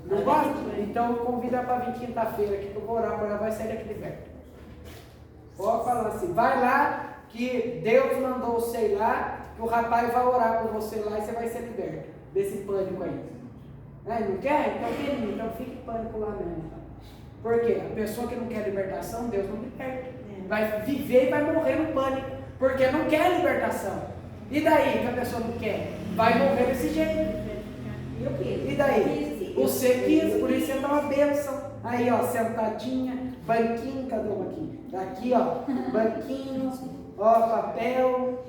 Não gosta? Então convida ela para vir quinta-feira aqui que eu vou orar por ela, vai sair daqui liberta. Pode falar assim, vai lá que Deus mandou você ir lá, que o rapaz vai orar por você lá e você vai ser liberto desse pânico aí. Não quer? Então querido, então fique em pânico lá mesmo. Por quê? A pessoa que não quer libertação, Deus não liberta. Vai viver e vai morrer no pânico, porque não quer libertação. E daí que a pessoa não quer? Vai morrer desse jeito. Eu quis. E daí? Você quis, por isso você dá uma bênção. Aí, ó, sentadinha, banquinho, cadê uma aqui? Aqui, ó, banquinho, ó, papel,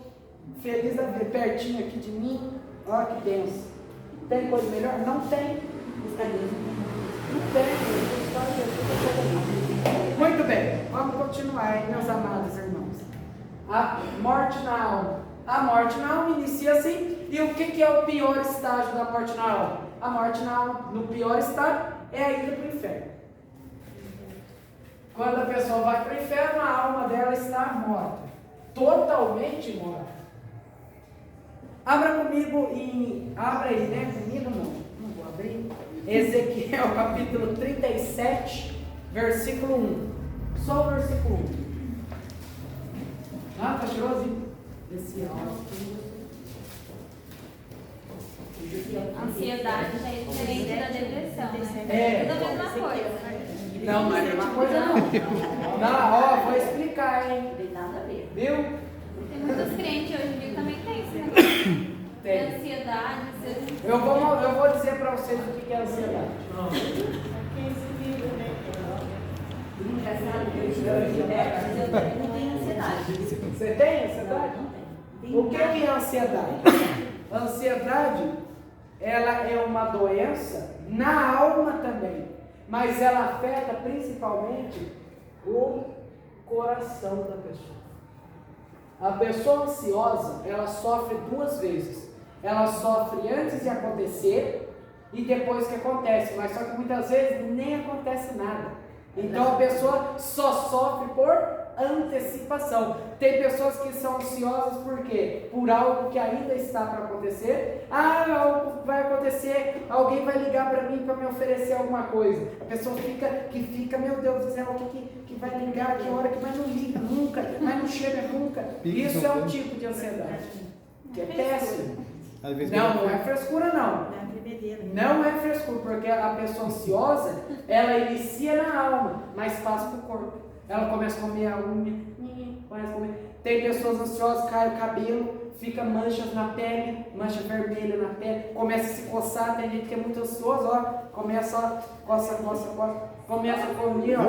feliz da vida, pertinho aqui de mim, ó, que bênção. Tem coisa melhor? Não tem. Não tem. Muito bem, vamos continuar, hein, meus amados irmãos. A morte na alma. A morte na alma inicia assim. E o que é o pior estágio da morte na alma? A morte na alma, no pior estado, é a ida para o inferno. Quando a pessoa vai para o inferno, a alma dela está morta. Totalmente morta. Abra comigo abra aí, né? Comigo não vou abrir. Ezequiel capítulo 37, versículo 1. Só o versículo 1. Tá cheirosinho? Esse áudio. Ansiedade já é diferente da depressão, né? É. Tudo a mesma coisa. Não, mas é uma coisa não. Não, ó, vou explicar, hein? Não tem nada a ver. Viu? Tem muitos crentes hoje em dia que também tem esse negócio. Tem. Ansiedade, Eu vou dizer para vocês o que é ansiedade. Engraçado que eu estou liberta, mas eu também não tenho ansiedade. Você tem ansiedade? O que é ansiedade? A ansiedade, ela é uma doença na alma também, mas ela afeta principalmente o coração da pessoa. A pessoa ansiosa, ela sofre duas vezes. Ela sofre antes de acontecer e depois que acontece, mas só que muitas vezes nem acontece nada. Então a pessoa só sofre por antecipação. Tem pessoas que são ansiosas por quê? Por algo que ainda está para acontecer. Algo vai acontecer, alguém vai ligar para mim para me oferecer alguma coisa. A pessoa fica, meu Deus do céu, o que vai ligar, que hora que vai não liga nunca, mas não chega nunca. Isso é um tipo de ansiedade, que é péssimo. Não é frescura não. Não é frescura, porque a pessoa ansiosa, ela inicia na alma, mas passa para o corpo. Ela começa a comer a unha, começa a comer. Tem pessoas ansiosas, cai o cabelo, fica manchas na pele, mancha vermelha na pele, começa a se coçar. Tem gente que é muito ansioso, ó, começa, ó, coça, começa a comer, ó,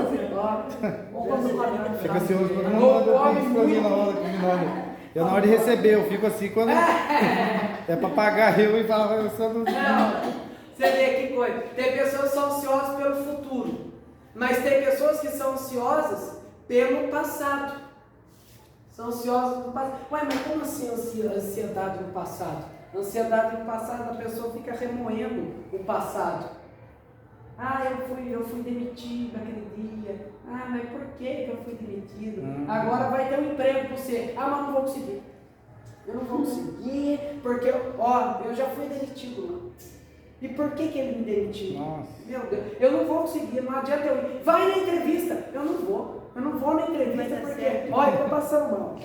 ou quando come, Fica ansioso quando não manda muito na hora que me manda. Eu na hora de receber, eu fico assim quando é para pagar eu e falar, eu só não. Você vê que coisa. Tem pessoas que são ansiosas pelo futuro, mas tem pessoas que são ansiosas pelo passado. São ansiosas pelo passado. Ué, mas como assim ansiedade no passado? Ansiedade do passado, a pessoa fica remoendo o passado. Ah, eu fui demitido naquele dia. Ah, mas por que eu fui demitido? Agora vai ter um emprego para você. Ah, mas não vou conseguir. Eu não vou conseguir, porque, eu já fui demitido. E por que ele me demitiu? Nossa. Meu Deus, eu não vou conseguir, não adianta eu ir. Vai na entrevista. Eu não vou na entrevista porque, olha, eu tô passando mal.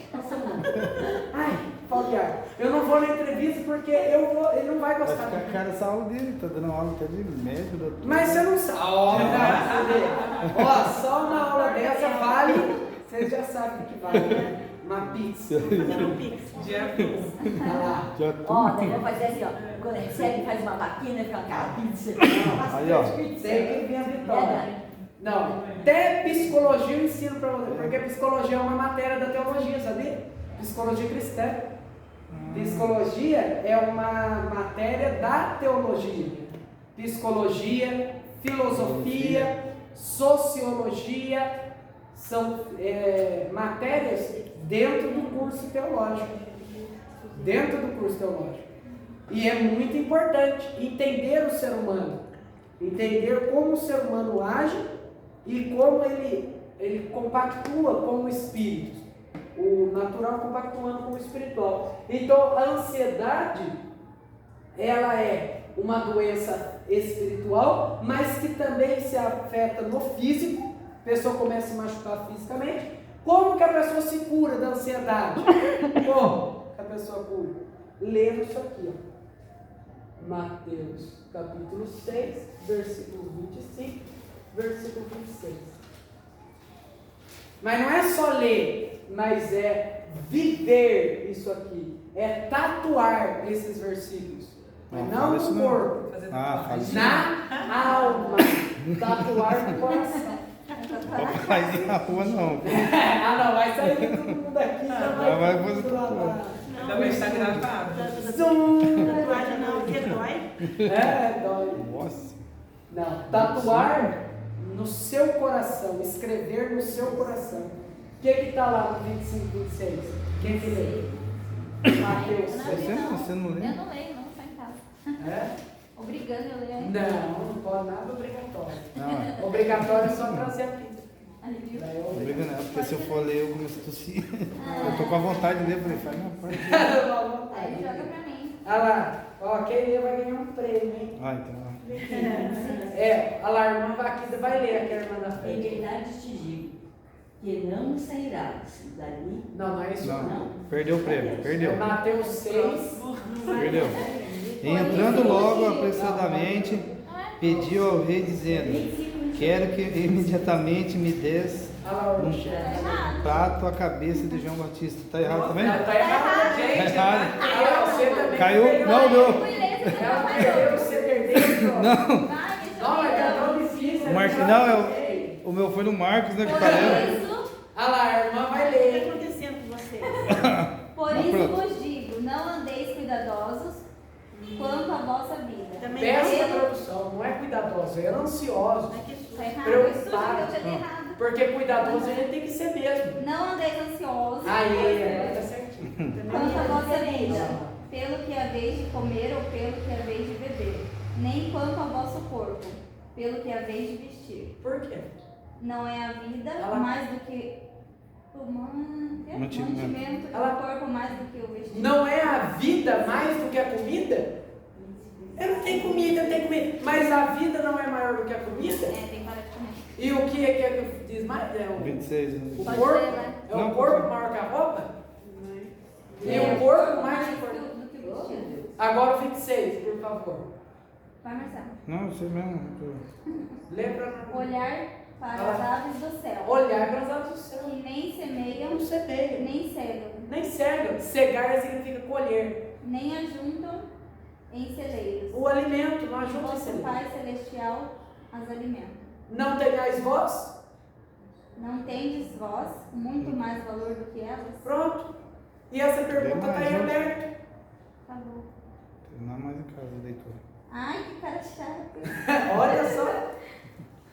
Ai, Pauliar, eu não vou na entrevista porque ele não vai Vai gostar de ficar mim. cara essa aula dele, tá dando aula até de médico, doutor. Mas você não sabe. Só uma aula dessa vale, vocês já sabem o que vale, né? Uma pizza. Já Ó, daí vou fazer assim, ó. Quando recebe, faz uma vaquinha, fica aquela pizza. Aí, ó. Tem que vir a vitória. Não, até psicologia eu ensino para você, porque psicologia é uma matéria da teologia, sabia? Psicologia cristã. Psicologia é uma matéria da teologia. Psicologia, filosofia, sociologia são matérias dentro do curso teológico. Dentro do curso teológico. E é muito importante entender o ser humano, entender como o ser humano age e como ele compactua com o espírito. O natural compactuando com o espiritual. Então a ansiedade, ela é uma doença espiritual, mas que também se afeta no físico. A pessoa começa a se machucar fisicamente. Como que a pessoa se cura da ansiedade? Como que a pessoa cura? Lendo isso aqui, ó. Mateus capítulo 6, versículo 25, versículo 26. Mas não é só ler, mas é viver isso aqui. É tatuar esses versículos. Mas não no corpo, fala isso na alma. Tatuar no coração. Não faz na rua, não. Não, vai sair todo mundo aqui. Vai fazer tatuagem. Ainda bem que está gravado. Tatuagem não, porque dói. Dói. Nossa. Não, tatuar no seu coração, escrever no seu coração. O que está lá no 25, 26? Quem que lê? Mateus Eu não 6. vi, não. Você não lê? Eu não leio, não, só em casa. É? Obrigando eu ler aí. Não pode nada obrigatório. Não, Obrigatório é só trazer aqui. Aí, viu? Daí é não briga obrigatório. não, porque se eu for ler, eu começo a tossir. Eu tô com a vontade de ler, eu falei, faz minha parte. Aí joga pra mim. Olha lá, quem lê vai ganhar um prêmio, hein? Então. Olha lá, a irmã Vaquida vai ler aqui, a irmã da Em frente. verdade te digo, que não sairás dali. Não é isso Não, perdeu o prêmio, perdeu. É Mateus 6. Perdeu. E entrando logo apressadamente, pediu ao rei dizendo: quero que imediatamente me des Olha lá, o chefe. um prato à cabeça de João Batista. Tá errado também? Tá errado, gente. Tá errado. Você também Caiu? perdeu. Não, Eu não. fui ler, você Ela não perdeu, falhou. você perdeu. Não. Vai, deixa Não, mas tá eu tão difícil. O Marcos, não, o meu foi no Marcos, né? Que Por parei. isso, Olha lá, a irmã vai O que está ler. acontecendo com vocês? por Não, isso pronto. vos digo, não andeis cuidadosos quanto à vossa vida. Também Peça a Pelo- tradução, não é cuidadoso, é ansioso. Aqui sujo. Tá errado, Preocupado. eu tinha errado. Porque cuidadoso a gente tem que ser mesmo. Não andeis ansiosos Aí, tá certinho. quanto à vossa vida, pelo que haveis de comer ou pelo que haveis de beber, nem quanto ao vosso corpo, pelo que haveis de vestir. Por quê? Não é a vida Ela- mais do que o mantimento, e Ela- o corpo mais do que o vestido. Não é a vida mais do que a comida? Eu não tenho comida, eu tenho comida. Mas a vida não é maior do que a comida? É, tem que parar de comer. E o que é que diz mais? É o 26. o Pode corpo? ler, né? É Não, o corpo maior que a roupa? E o corpo mais importante. do que o vestido. Agora o 26, por favor. Vai, Marcelo. Não, você mesmo. Lê pra nós. Olhar para Ah. as aves do céu, Olhar para as aves do céu. que nem semeiam, Não semeia, nem cegam, nem cega. Cegar significa colher. nem ajuntam em celeiros. O alimento não ajuda a Vosso semear. Pai Celestial as alimenta. Não tenhais vós? Não tendes vós muito mais valor do que elas? Pronto. E essa pergunta está aí Demais, aberta. Acabou. Não mais em casa, leitura. Ai, que cara chato. Olha só.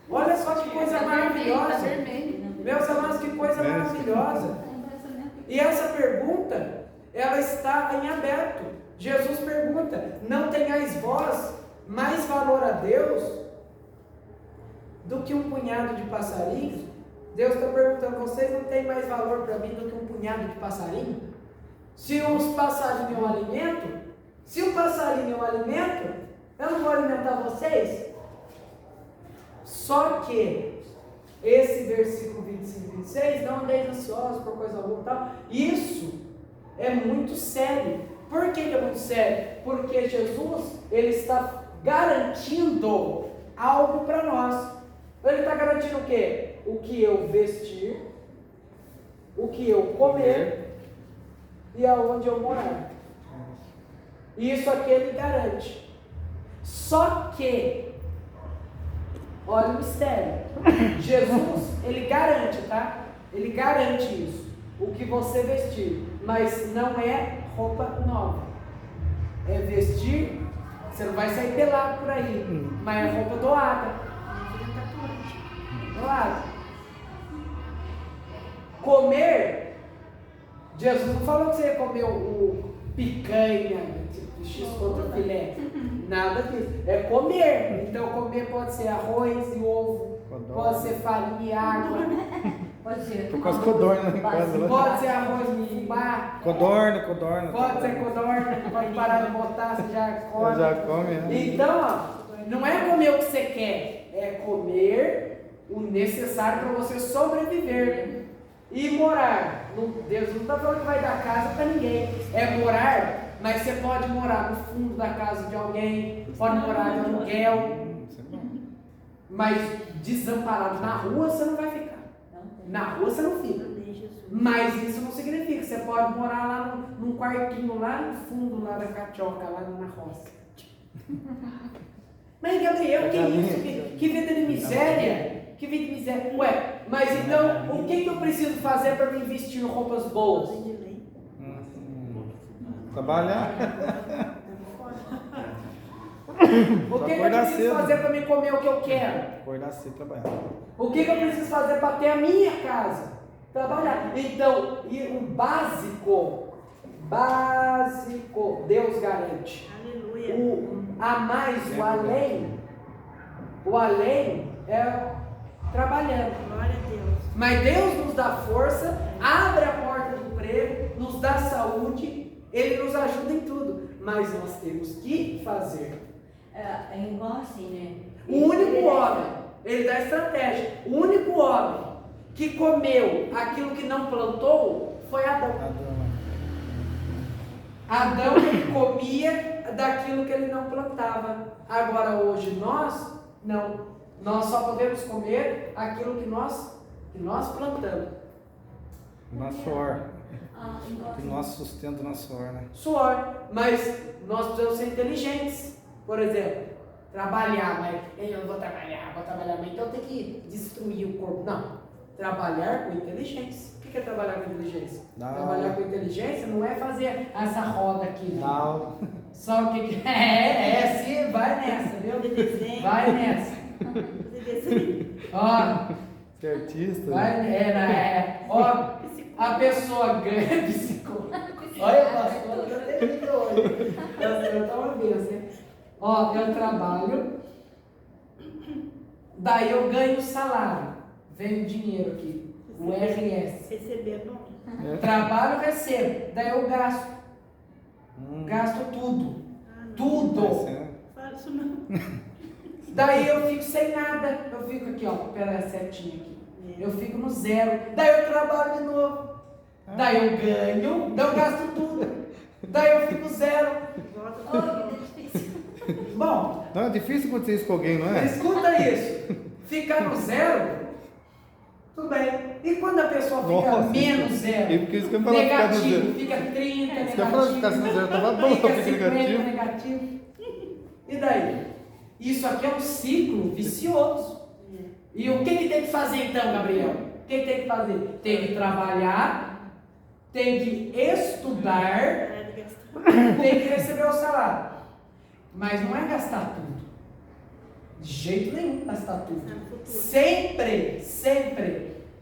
Olha só que coisa Tá maravilhosa. vermelho. Meus amados, que coisa É. maravilhosa. Tá impressionante. E essa pergunta, ela está em aberto. Jesus pergunta: não tenhais vós mais valor a Deus do que um punhado de passarinhos? Deus está perguntando: vocês não têm mais valor para mim do que um punhado de passarinho? Se os passarinhos é um alimento, se o passarinho é um alimento, eu não vou alimentar vocês? Só que esse versículo 25 e 26, não andeis ansiosos por coisa alguma, tal, isso é muito sério. Por que é muito sério? Porque Jesus, ele está garantindo algo para nós. Ele está garantindo o quê? O que eu vestir, o que eu comer e aonde eu morar. Isso aqui ele garante. Só que, olha o mistério. Jesus, ele garante, tá? Ele garante isso. O que você vestir. Mas não é roupa nova. É vestir. Você não vai sair pelado por aí. Mas é roupa doada. Doada. Comer. Jesus não falou que você ia comer o picanha, tipo X contra filé. Nada disso. É comer. Então comer pode ser arroz e ovo. Pode ser farinha e água. Pode ser. Tô com as codornas lá em casa. Lá. Pode ser arroz e fubá. Codorna. Pode ser codorna. Pode parar de botar, você já come. Já come, né? Então, ó, não é comer o que você quer. É comer o necessário para você sobreviver. E morar. Deus não está falando que vai dar casa para ninguém. É morar, mas você pode morar no fundo da casa de alguém. Pode morar de aluguel. Mas desamparado na rua você não vai ficar. Na rua você não fica. Mas isso não significa que você pode morar lá num quartinho, lá no fundo, lá da cachoca, lá na roça. Mas Gabriel, que isso? Que vida de miséria? Que vida de miséria? Ué, mas então, o que eu preciso fazer para me vestir roupas boas? Trabalhar. O que eu preciso fazer para me comer o que eu quero? Acordar cedo e trabalhar. O que eu preciso fazer para ter a minha casa? Trabalhar. Então, o básico, Deus garante. Aleluia. A mais, o além é trabalhando. Glória a Deus. Mas Deus nos dá força, abre a porta do emprego, nos dá saúde, Ele nos ajuda em tudo. Mas nós temos que fazer. É igual assim, né? O único homem, ele dá estratégia, o único homem que comeu aquilo que não plantou foi Adão. Adão ele comia daquilo que ele não plantava. Agora hoje nós, não. Nós só podemos comer aquilo que nós plantamos. Nosso suor. O nosso sustento, nosso suor, né? Suor. Mas nós precisamos ser inteligentes. Por exemplo, trabalhar, mas eu não vou trabalhar, mas então tem que destruir o corpo. Não. Trabalhar com inteligência. O que é trabalhar com inteligência? Não. Trabalhar com inteligência não é fazer essa roda aqui. Não. Só que sim, vai nessa, viu? Vai nessa. Ó, Você é artista? vai, ó, a pessoa ganha psicólogo. Olha, pastor, eu tenho hoje. Eu tô uma benção, hein? Ó, eu trabalho, daí eu ganho salário, vem o dinheiro aqui, o RS. Receber é bom. Trabalho, recebo, daí eu gasto. Gasto tudo. Tudo. Fala isso não. Daí eu fico sem nada. Eu fico aqui, ó, pela setinha aqui. Eu fico no zero. Daí eu trabalho de novo. Daí eu ganho, daí eu gasto tudo. Daí eu fico zero. Oh, que difícil. Bom, Não, é difícil acontecer isso com alguém, não é? escuta isso. Ficar no zero, tudo bem. E quando a pessoa fica Nossa, menos zero? e porque isso que eu falo, ficar no Negativo, zero. fica 30, Isso que eu falo, negativo. ficar no zero, tava bom, Fica fica 50, negativo. negativo. E daí? Isso aqui é um ciclo vicioso. E o que tem que fazer então, Gabriel? O que tem que fazer? Tem que trabalhar, tem que estudar, tem que receber o salário. Mas não é gastar tudo. De jeito nenhum gastar tudo. Sempre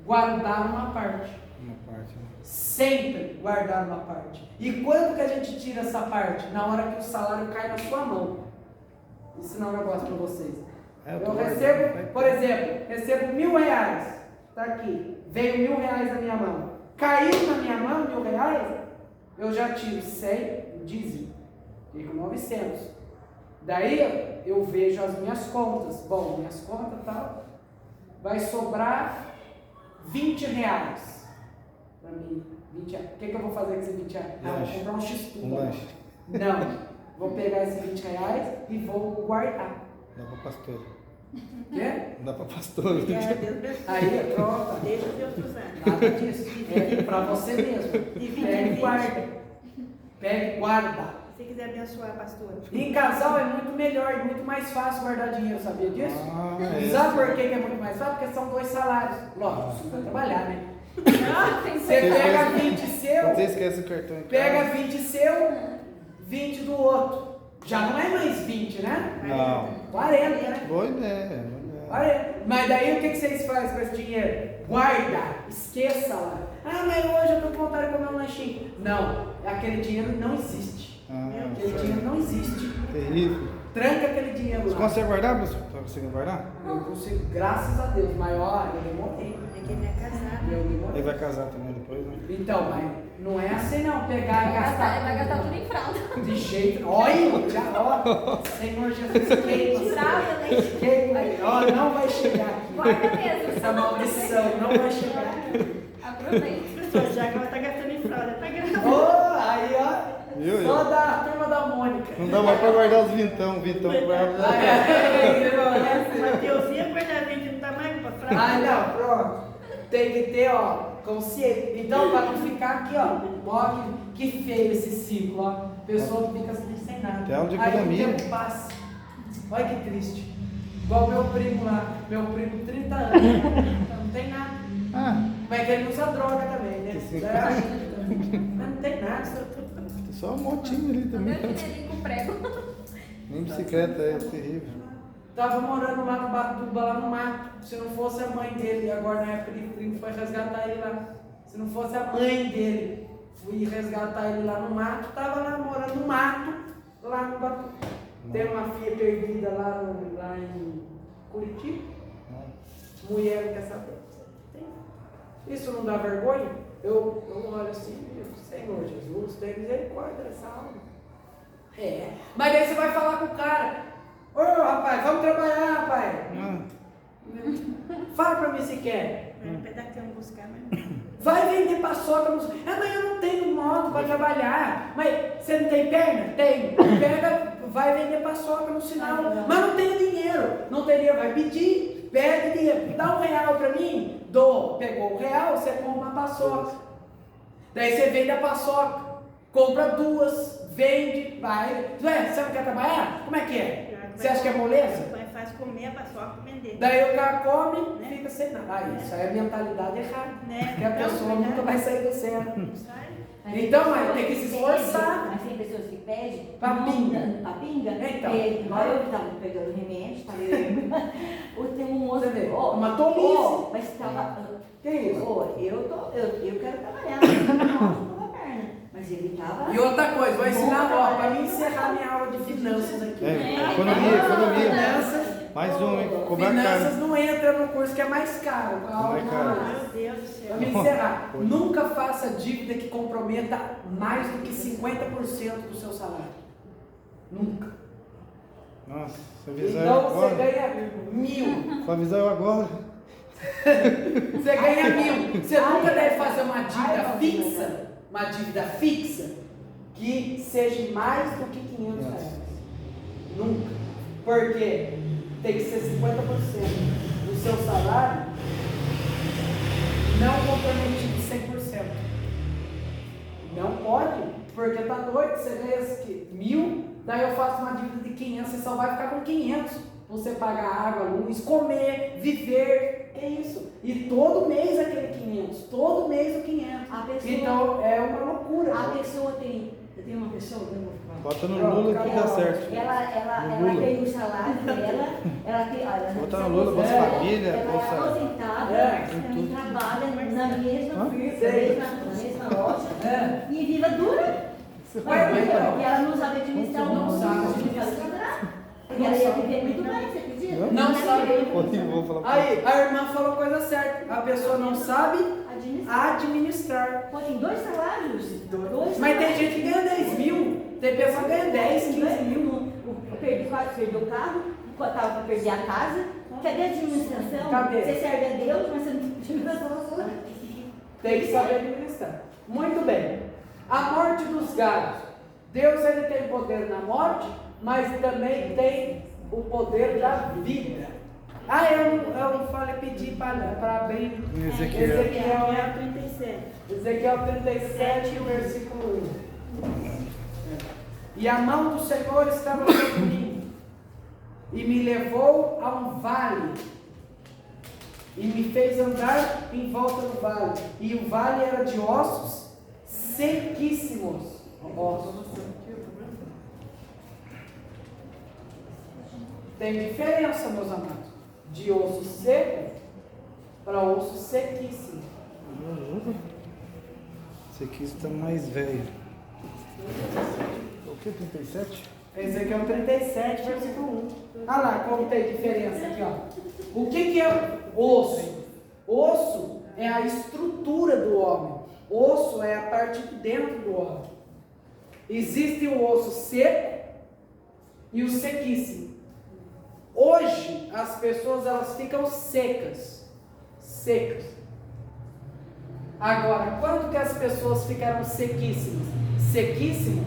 guardar uma parte. Uma parte, né? sempre guardar uma parte. E quando que a gente tira essa parte? Na hora que o salário cai na sua mão. Ensinar um negócio para vocês. Eu recebo, por exemplo, recebo R$1.000. Está aqui. Veio R$1.000 na minha mão. Caiu na minha mão R$1.000, eu já tiro 100 dízimo. Fico 900. Daí eu vejo as minhas contas. Bom, minhas contas tal. Vai sobrar R$20 para mim. 20 reais. O que eu vou fazer com esses 20 reais? Ah, vou comprar um X-Tudo. Não. Vou pegar esses 20 reais e vou guardar. Dá para pastor. Quê? Dá para pastor. Aí, pronto. Deixa Deus usar. Nada disso. É para você mesmo. Pega e guarda. Pega e guarda. Se quiser abençoar, pastor. E em casal é muito melhor e muito mais fácil guardar dinheiro, sabia disso? É Sabe por que é muito mais fácil? Porque são 2 salários. Lógico, você vai trabalhar, né? Você pega 20 seu, Você esquece o cartão em casa. pega 20 seu, 20 do outro. Já não é mais 20, né? Não. 40, né? Boa ideia. 40. Mas daí o que vocês fazem com esse dinheiro? Guarda, esqueça lá. Ah, mas hoje eu tô com vontade de comer um lanchinho. Não, aquele dinheiro não existe. Aquele dinheiro não existe. Terrível. Tranca aquele dinheiro Você lá. consegue guardar, professor? Tá conseguindo guardar? Eu consigo, graças a Deus, mas ó, eu demorei. É que ele é casado. Eu demorei. Ele vai casar também depois, né? Então, mas não é assim não, pegar e gastar. Vai gastar tudo em fralda. De jeito. Olha, já, ó. Senhor Jesus, queima. Fralda, né? Queima ele. Ó, não vai chegar aqui. Guarda mesmo. Essa maldição não vai chegar aqui. Aproveita. Professor, já que ela tá gastando em fralda, tá gastando. Ô, aí, ó. Viu? Só da turma da Mônica. Não dá mais pra guardar os vintão guarda. Mateus ia guardar 20, não tá mais pra fralda. Ah, não, pronto. Tem que ter, ó, consciência. Então, para não ficar aqui, ó que feio esse ciclo, ó. Pessoa que fica assim, sem nada. É onde Aí o economia. tempo passa. Olha que triste. Igual meu primo lá, 30 anos. Não tem nada. Ah, Mas é que ele usa droga também, né? Sim. Mas não tem nada. tem só um motinho ali Meu também. dinheirinho com prego. Nem bicicleta é terrível. Tava morando lá no Batuba, lá no mato. Se não fosse a mãe dele, agora na época de frio, foi resgatar ele lá. Se não fosse a mãe dele, fui resgatar ele lá no mato. Tava lá morando no mato, lá no Batuba. Tem uma filha perdida lá em Curitiba. Mulher não quer saber. Isso não dá vergonha? Eu olho assim, meu Senhor Jesus, tem misericórdia dessa alma. É. Mas daí você vai falar com o cara. Ô rapaz, vamos trabalhar, rapaz. Fala pra mim se quer. Vai dar tempo buscar, mas Vai vender paçoca. Mas eu não tenho moto para trabalhar. Mas você não tem perna? Tem. Pega, vai vender paçoca no sinal. Mas não tenho dinheiro. Não teria, vai pedir. Pede dinheiro. Dá R$1 para mim? Dou. Pegou R$1, você compra uma paçoca. Daí você vende a paçoca. Compra 2, vende, vai. Você não quer trabalhar? Como é que é? Você acha que é moleza? é fácil comer a paçoca e vender. Daí o cara come e fica sem nada. Ah, isso aí é mentalidade errada. Né? Porque a pessoa nunca vai sair do céu. Sai. Então, mas tem que se esforçar. Mas tem pessoas que pedem Pra pinga. Pra pinga. Então. Igual eu que estava pegando remédio, tava eu tem um moço. Você vê, Ó, uma tolice. ó, mas estava. Que isso? Ó, eu quero trabalhar. Não com a perna. Mas ele estava. E outra coisa, vou ensinar, ó, para mim encerrar minha aula de finanças aqui. Economia. Finanças, Mais um, hein? Cobrar finanças caro. não entra no curso que é mais caro. A aula Mais caro. Meu Deus do céu. Para me encerrar, nunca faça dívida que comprometa mais do que 50% do seu salário. Nunca. Nossa, se avisar eu Então você agora. ganha 1.000. Se avisar eu agora. Você ganha 1.000. Você nunca deve fazer uma dívida fixa, que seja mais do que R$500. Nunca. Porque tem que ser 50% do seu salário não comprometido 100%. Não pode, porque tá doido, você ganha 1.000, daí eu faço uma dívida de 500, você só vai ficar com 500. Você pagar água, luz, comer, viver, que isso? E todo mês aquele 500, todo mês o 500. A pessoa- Então é uma loucura. A pessoa tem uma pessoa, eu vou falar. Bota no Lula que dá certo. Ela No Lula. tem o salário dela, ela tem. Olha, Bota no Lula, Bolsa Família, ela Bolsa. é aposentada, É, tem ela tudo. trabalha na mesma Hã? firma, Sei. na mesma na loja É. e viva dura. Ué, então. Porque ela não sabe administrar o Não mundo, sabe administrar. Porque ela ia viver muito bem, você acredita? Não sabe. Vou falar pra Aí, a irmã falou a coisa certa. A pessoa não sabe administrar. Pô, tem 2 salários. Mas tem gente que ganha 10 mil. Tem pessoa que ganha 10, 15 mil. Quase perdeu o carro, estava para perder a casa. Cadê a administração? Cadê? Você serve a Deus, mas você não tem administração. Tem que saber administrar. Muito bem. A morte dos gados. Deus ele tem poder na morte, mas também tem o poder da vida. Ah, eu falei, pedi para abrir Ezequiel. Ezequiel 37. Ezequiel 37, versículo 1. E a mão do Senhor estava sobre mim, e me levou a um vale, e me fez andar em volta do vale. E o vale era de ossos sequíssimos. Ossos. Tem diferença, meus amados, de osso seco para osso sequíssimo. Esse aqui está mais velho. O que? 37? Ezequiel 37, versículo 1. Olha lá como tem diferença aqui, ó. O que é osso? Osso é a estrutura do homem. Osso é a parte de dentro do homem. Existe o osso seco e o sequíssimo. Hoje as pessoas elas ficam secas. Agora, quando que as pessoas ficaram sequíssimas? Sequíssimo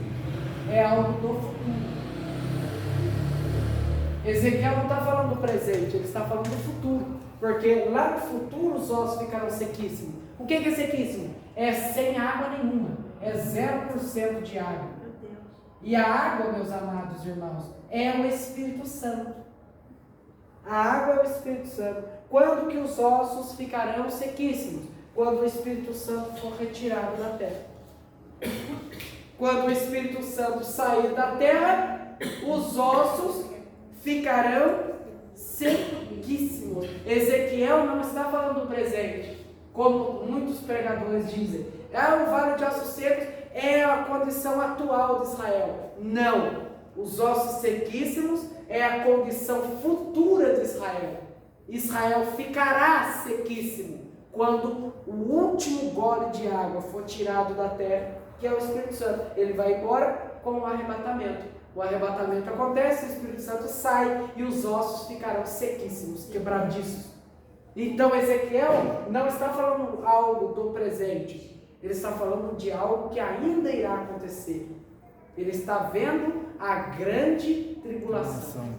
é algo do futuro. Ezequiel não está falando do presente, ele está falando do futuro. Porque lá no futuro os ossos ficarão sequíssimos. O que é sequíssimo? É sem água nenhuma. É 0% de água. Meu Deus. E a água, meus amados irmãos, é o Espírito Santo. A água é o Espírito Santo. Quando que os ossos ficarão sequíssimos? Quando o Espírito Santo for retirado da terra. Quando o Espírito Santo sair da terra, os ossos ficarão sequíssimos. Ezequiel não está falando do presente, como muitos pregadores dizem. O vale de ossos secos é a condição atual de Israel. Não. Os ossos sequíssimos é a condição futura de Israel. Israel ficará sequíssimo quando o último gole de água for tirado da terra, que é o Espírito Santo. Ele vai embora com o arrebatamento. O arrebatamento acontece, o Espírito Santo sai e os ossos ficarão sequíssimos, quebradiços. Então Ezequiel não está falando algo do presente, ele está falando de algo que ainda irá acontecer. Ele está vendo a grande tribulação.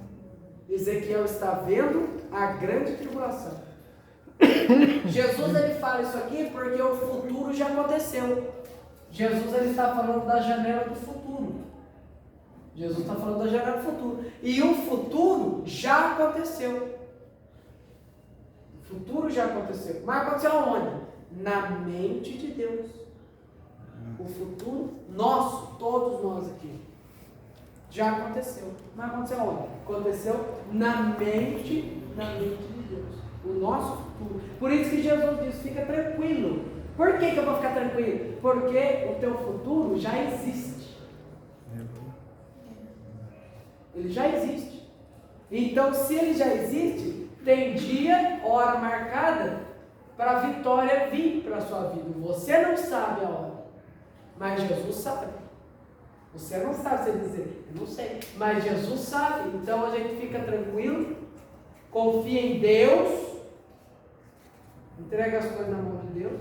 Ezequiel está vendo a grande tribulação. Jesus ele fala isso aqui porque o futuro já aconteceu. Jesus ele está falando da janela do futuro. Jesus está falando da janela do futuro. E o futuro já aconteceu. O futuro já aconteceu. Mas aconteceu aonde? Na mente de Deus. O futuro nosso, todos nós aqui. Já aconteceu. Mas aconteceu aonde? Aconteceu na mente de Deus. O nosso futuro. Por isso que Jesus diz, fica tranquilo. Por que eu vou ficar tranquilo? Porque o teu futuro já existe. Ele já existe. Então, se ele já existe, tem dia, hora marcada para a vitória vir para a sua vida. Você não sabe a hora, mas Jesus sabe. Você não sabe se ele dizer, eu não sei, mas Jesus sabe. Então a gente fica tranquilo, confia em Deus, entrega as coisas na mão de Deus.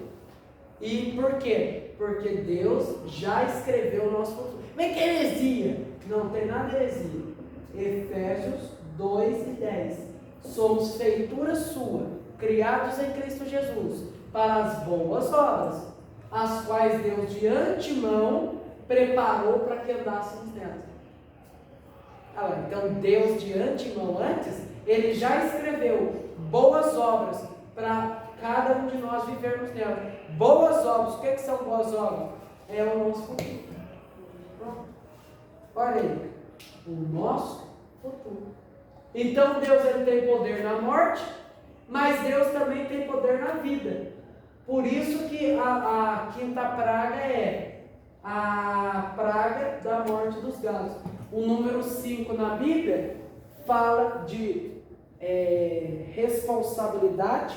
E por quê? Porque Deus já escreveu o nosso futuro. Mas que heresia? Não tem nada de heresia. Efésios 2:10. Somos feitura sua, criados em Cristo Jesus, para as boas obras, as quais Deus de antemão preparou para que andássemos nelas. Então Deus de antemão, antes, Ele já escreveu boas obras para cada um de nós vivermos nela. Boas obras, o que são boas obras? É o nosso futuro. Pronto. Olha aí, o nosso futuro. Então Deus ele tem poder na morte, mas Deus também tem poder na vida. Por isso que a quinta praga é a praga da morte dos gados. O número 5 na Bíblia fala de responsabilidade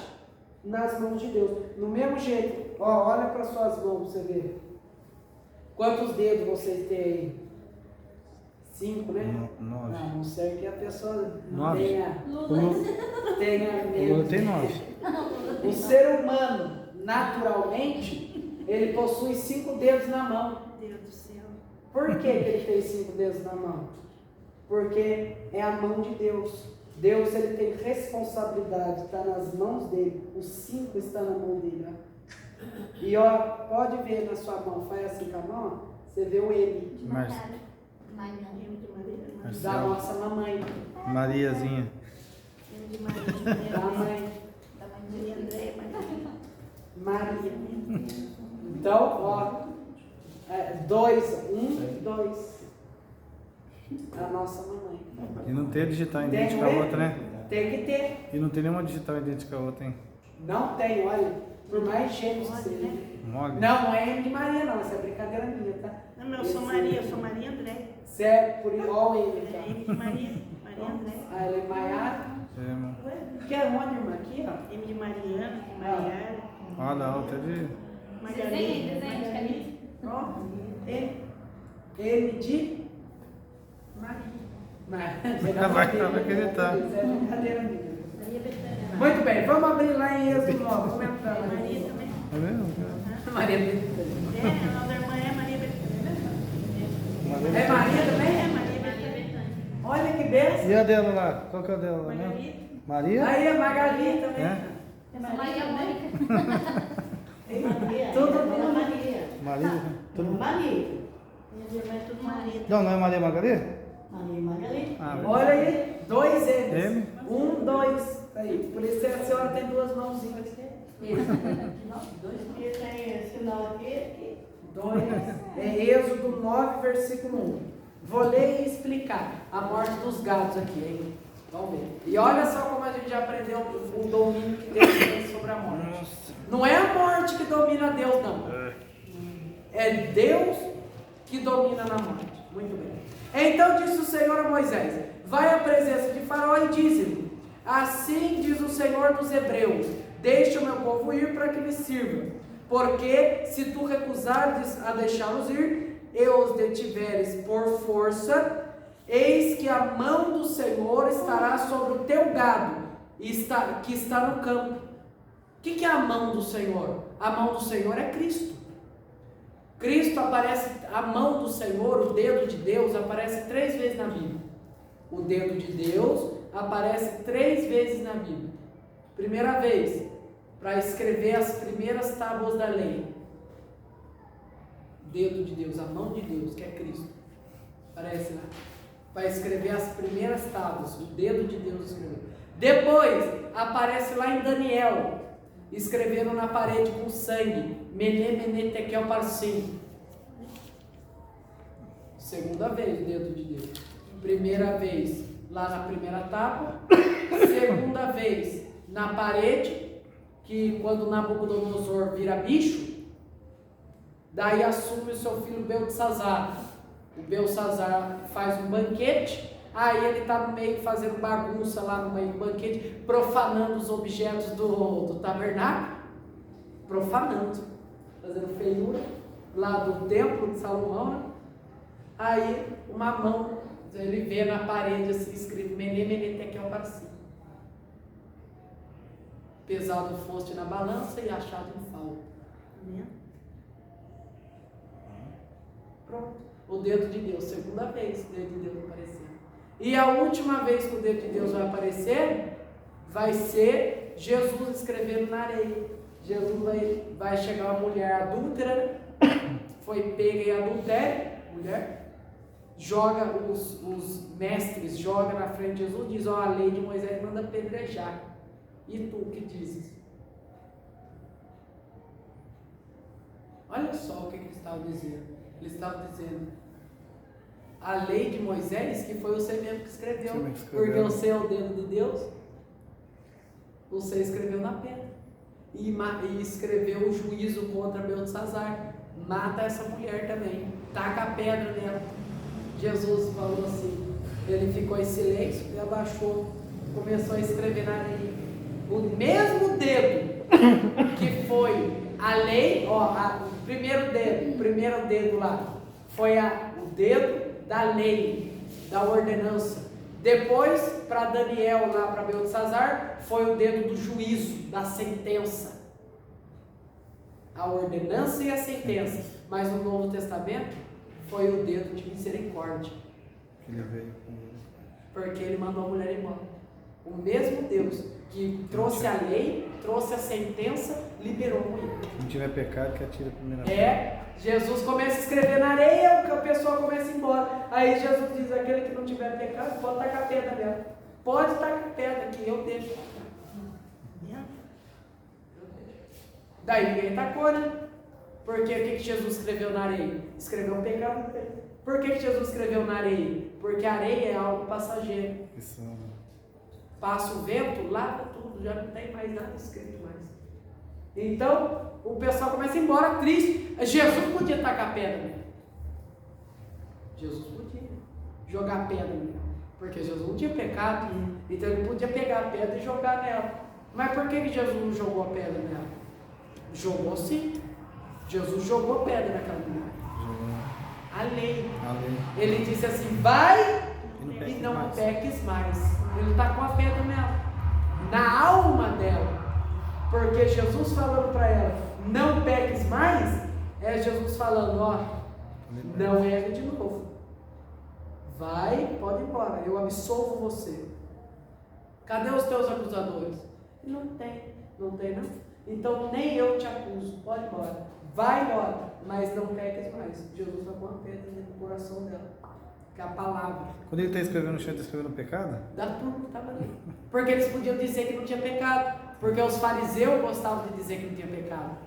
nas mãos de Deus. No mesmo jeito, ó, olha para suas mãos para você ver. Quantos dedos vocês têm aí? 5, né? 9. Não serve que a pessoa 9. tenha medo. Lula tem 9. O ser humano, naturalmente, ele possui 5 dedos na mão. Deus do céu. Por que ele tem 5 dedos na mão? Porque é a mão de Deus. Deus, ele tem responsabilidade, está nas mãos dele. Os 5 estão na mão dele. Ó. E ó, pode ver na sua mão, faz assim com a mão, ó, você vê o M Mas, da nossa mamãe, Mariazinha. da mãe, Maria André, Maria. Então, ó, 2, 1, 2. A nossa mamãe. E não tem digital Tem, idêntica a né? outra, né? Tem que ter. E não tem nenhuma digital idêntica a outra, hein? Não tem, olha. Por mais gêmeos que seja. Mole. Não é M de Maria, não. Isso é brincadeira minha, tá? Não, eu sou Maria, André. Certo, por igual M, É tá? M de Maria André. Ah, ela é Maiara. Irmão. Que é onde, irmã? Aqui, ó. M de Mariana, Maiara, Olha a outra de. Desenho de caneta. Ó, M de Maria. Vai acreditar. Isso é brincadeira minha. Maria Bethânia. Muito bem, vamos abrir lá em Êxodo 9. Vamos entrar lá. Maria também. Tá vendo? Maria Bethânia. É, a nossa irmã é Maria Bethânia. É Maria também? É Maria Bethânia. Olha que benção. E a dela lá? Qual que é a dela lá, né? Margarida. Maria? Aí a Magali também. É? Maria Mônica. Tudo Maria. Maria? Tudo... Maria. Minha irmã é tudo Maria. Não, não é Maria Margarida? Maria Margarida. Ah, Olha aí, 2 M's. M? 1, 2. Aí, por isso a senhora tem 2 mãozinhas. Porque tem esse sinal aqui. 2. É Êxodo 9, versículo 1. Vou ler e explicar a morte dos gados aqui, hein? Vamos ver. E olha só como a gente já aprendeu o domínio que Deus tem sobre a morte. Não é a morte que domina Deus, não. É Deus que domina na morte. Muito bem. Então disse o Senhor a Moisés: vai à presença de Faraó e diz-lhe: assim diz o Senhor dos Hebreus: deixa o meu povo ir para que me sirva. Porque se tu recusares a deixá-los ir, e os detiveres por força, eis que a mão do Senhor estará sobre o teu gado, que está no campo. O que é a mão do Senhor? A mão do Senhor é Cristo. Cristo aparece, a mão do Senhor, o dedo de Deus, aparece 3 vezes na Bíblia. O dedo de Deus aparece 3 vezes na Bíblia. Primeira vez, para escrever as primeiras tábuas da lei. Dedo de Deus, a mão de Deus, que é Cristo. Aparece lá. Para escrever as primeiras tábuas, o dedo de Deus escreveu. Depois, aparece lá em Daniel, escreveram na parede com sangue, Mene, Mene, Tekel, Parsim. Segunda vez, o dedo de Deus. Primeira vez, lá na primeira tábua. Segunda vez, na parede, que quando Nabucodonosor vira bicho, daí assume o seu filho Beltesazar. O Beltesazar faz um banquete, aí ele está no meio fazendo bagunça lá no meio do banquete, profanando os objetos do tabernáculo, profanando, fazendo feiura lá do templo de Salomão, né? Aí uma mão, ele vê na parede assim escrito Mene, Mene, Tekel, Parsim. Pesado foste na balança e achado em falta. Pronto. O dedo de Deus, segunda vez o dedo de Deus apareceu. E a última vez que o dedo de Deus vai aparecer, vai ser Jesus escrevendo na areia. Jesus vai chegar uma mulher adúltera, foi pega em adultério, mulher, joga os mestres, joga na frente de Jesus, diz, ó, a lei de Moisés manda apedrejar. E tu que dizes? Olha só o que ele estava dizendo. Ele estava dizendo, a lei de Moisés, que foi você mesmo que escreveu, porque você é o dedo de Deus, você escreveu na pedra. e escreveu o juízo contra Beltesazar. Mata essa mulher também, taca a pedra nela. Jesus falou assim, ele ficou em silêncio e abaixou, começou a escrever na areia. O mesmo dedo que foi a lei, o primeiro dedo lá, foi o dedo da lei, da ordenança. Depois, para Daniel lá, para Beltesazar, foi o dedo do juízo, da sentença. A ordenança e a sentença. Mas no Novo Testamento, foi o dedo de misericórdia. Ele veio Porque ele mandou a mulher embora. O mesmo Deus que trouxe a lei, trouxe a sentença, liberou a mulher. Não tiver pecado, que atira a primeira vez. Jesus começa a escrever na areia, a pessoa começa a ir embora. Aí Jesus diz, aquele que não tiver pecado, pode tacar a pedra nela. Pode tacar a pedra aqui, eu deixo. Daí ninguém tacou, né? Porque o que Jesus escreveu na areia? Escreveu um pecado. Por que Jesus escreveu na areia? Porque a areia é algo passageiro. Passa o vento, lava tudo, já não tem mais nada escrito mais. Então, o pessoal começa a ir embora triste. Jesus podia tacar pedra nele. Jesus podia jogar pedra nele. Porque Jesus não tinha pecado. Então ele podia pegar a pedra e jogar nela. Mas por que Jesus não jogou a pedra nela? Jogou sim. Jesus jogou pedra naquela mulher. A lei. Ele disse assim, vai e não peques mais. Ele tacou a pedra nela, na alma dela. Porque Jesus falando para ela, não peques mais, é Jesus falando, não erre de novo. Vai, pode ir embora, eu absolvo você. Cadê os teus acusadores? Não tem não. Então nem eu te acuso, pode ir embora. Vai embora, mas não peques mais. Jesus vai pôr uma pedra no coração dela, que é a palavra. Quando ele está escrevendo no chão, está escrevendo pecado? Da turma que estava ali. Porque eles podiam dizer que não tinha pecado. Porque os fariseus gostavam de dizer que não tinha pecado.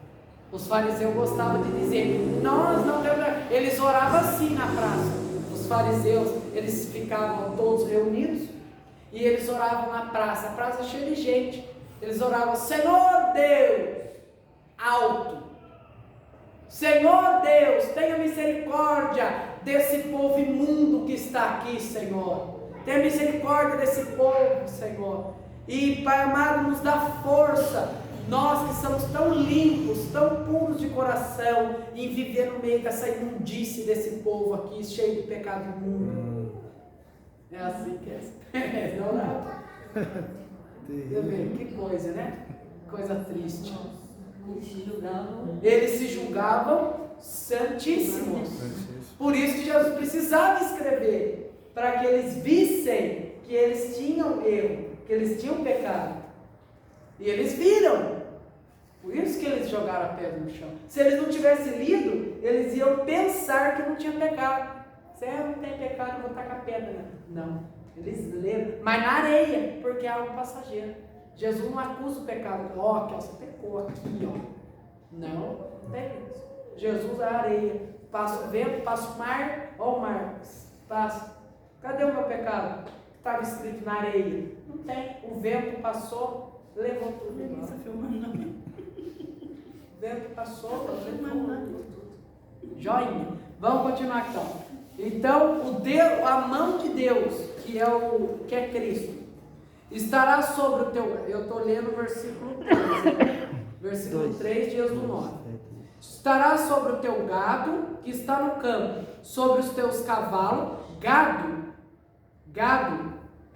Os fariseus gostavam de dizer, nós não temos. Eles oravam assim na praça. Os fariseus, eles ficavam todos reunidos e eles oravam na praça. A praça cheia de gente. Eles oravam, Senhor Deus, alto. Senhor Deus, tenha misericórdia desse povo imundo que está aqui, Senhor. Tenha misericórdia desse povo, Senhor. E, Pai amado, nos dá força, nós que somos tão limpos, tão puros de coração, em viver no meio dessa imundície desse povo aqui, cheio de pecado imundo. É assim que é. Não. Que coisa, né? Coisa triste. Eles se julgavam santíssimos. Por isso que Jesus precisava escrever, para que eles vissem que eles tinham erro, que eles tinham pecado. E eles viram. Por isso que eles jogaram a pedra no chão. Se eles não tivessem lido, eles iam pensar que não tinha pecado. Se não tem pecado, eu vou tacar a pedra. Não. Eles leram. Mas na areia, porque é algo passageiro. Jesus não acusa o pecado. Que você pecou aqui, Não tem isso. Jesus é a areia. Passa o vento, passa o mar. O mar. Passa. Cadê o meu pecado? Estava escrito na areia. Não tem. O vento passou, levou tudo. O vento passou, levou tudo. Joinha. Vamos continuar então. Então, a mão de Deus, que é Cristo, estará sobre o teu. Eu estou lendo o versículo 3. Versículo 3 de Êxodo 9. Estará sobre o teu gado que está no campo, sobre os teus cavalos. Gado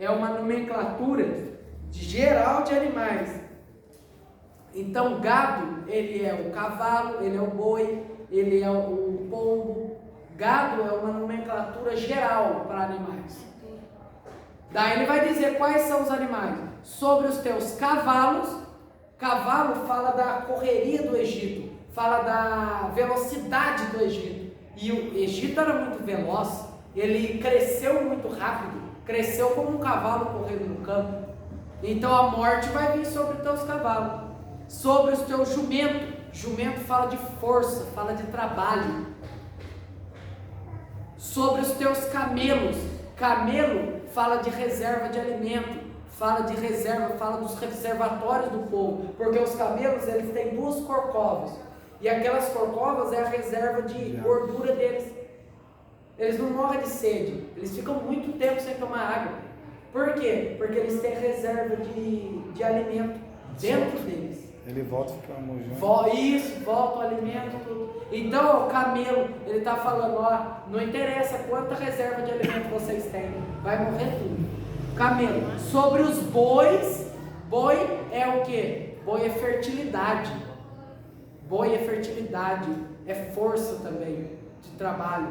é uma nomenclatura geral de animais. Então, gado, ele é o cavalo, ele é o boi, ele é o pombo. Gado é uma nomenclatura geral para animais. Daí ele vai dizer quais são os animais. Sobre os teus cavalos. Cavalo fala da correria do Egito, fala da velocidade do Egito. E o Egito era muito veloz, ele cresceu muito rápido, cresceu como um cavalo correndo no campo. Então a morte vai vir sobre os teus cavalos. Sobre os teus jumentos. Jumento fala de força, fala de trabalho. Sobre os teus camelos. Camelo fala de reserva de alimento, fala de reserva, fala dos reservatórios do povo, porque os camelos eles têm 2 corcovas, e aquelas corcovas é a reserva de gordura deles. Eles não morrem de sede, eles ficam muito tempo sem tomar água. Por quê? Porque eles têm reserva de alimento dentro deles. Ele volta e fica mojando. Isso, volta o alimento, tudo. Então, ó, o camelo, ele está falando, ó, não interessa quanta reserva de alimento vocês têm, vai morrer tudo. Camelo. Sobre os bois, boi é o quê? Boi é fertilidade. Boi é fertilidade, é força também de trabalho.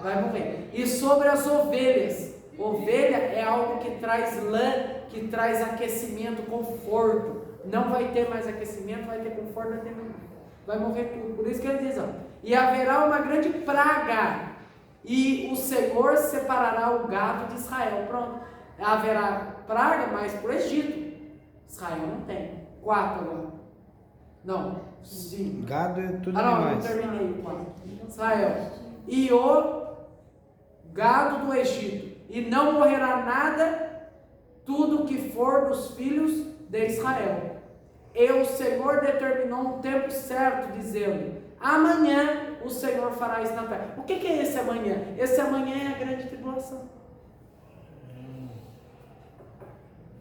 Vai morrer. E sobre as ovelhas, ovelha é algo que traz lã, que traz aquecimento, conforto. Não vai ter mais aquecimento, vai ter conforto, vai ter menos. Vai morrer tudo. Por isso que ele diz, ó, e haverá uma grande praga, e o Senhor separará o gado de Israel. Pronto. Haverá praga, mas para o Egito. Israel não tem. 4 agora. Não, 5. Gado é tudo não, animais. não terminei o 4. Israel. E o gado do Egito. E não morrerá nada, tudo que for dos filhos de Israel. E o Senhor determinou um tempo certo, dizendo: amanhã o Senhor fará isso na terra. O que é esse amanhã? Esse amanhã é a grande tribulação.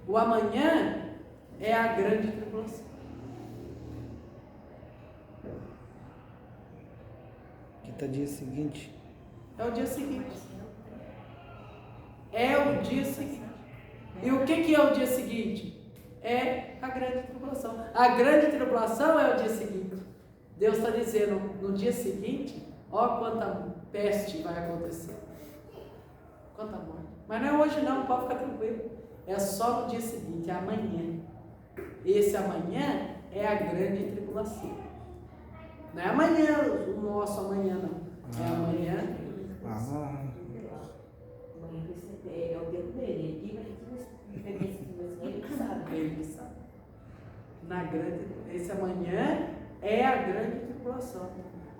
O amanhã é a grande tribulação. Que está dia seguinte. É o dia seguinte. É o dia seguinte. E o que é o dia seguinte? É a grande tribulação. A grande tribulação é o dia seguinte. Deus está dizendo, no dia seguinte, ó quanta peste vai acontecer. Quanta morte. Mas não é hoje não, pode ficar tranquilo. É só no dia seguinte, é amanhã. Esse amanhã é a grande tribulação. Não é amanhã, o nosso amanhã não. É amanhã. É o tempo dele. Ele sabe. Ele sabe. Esse amanhã é a grande tribulação.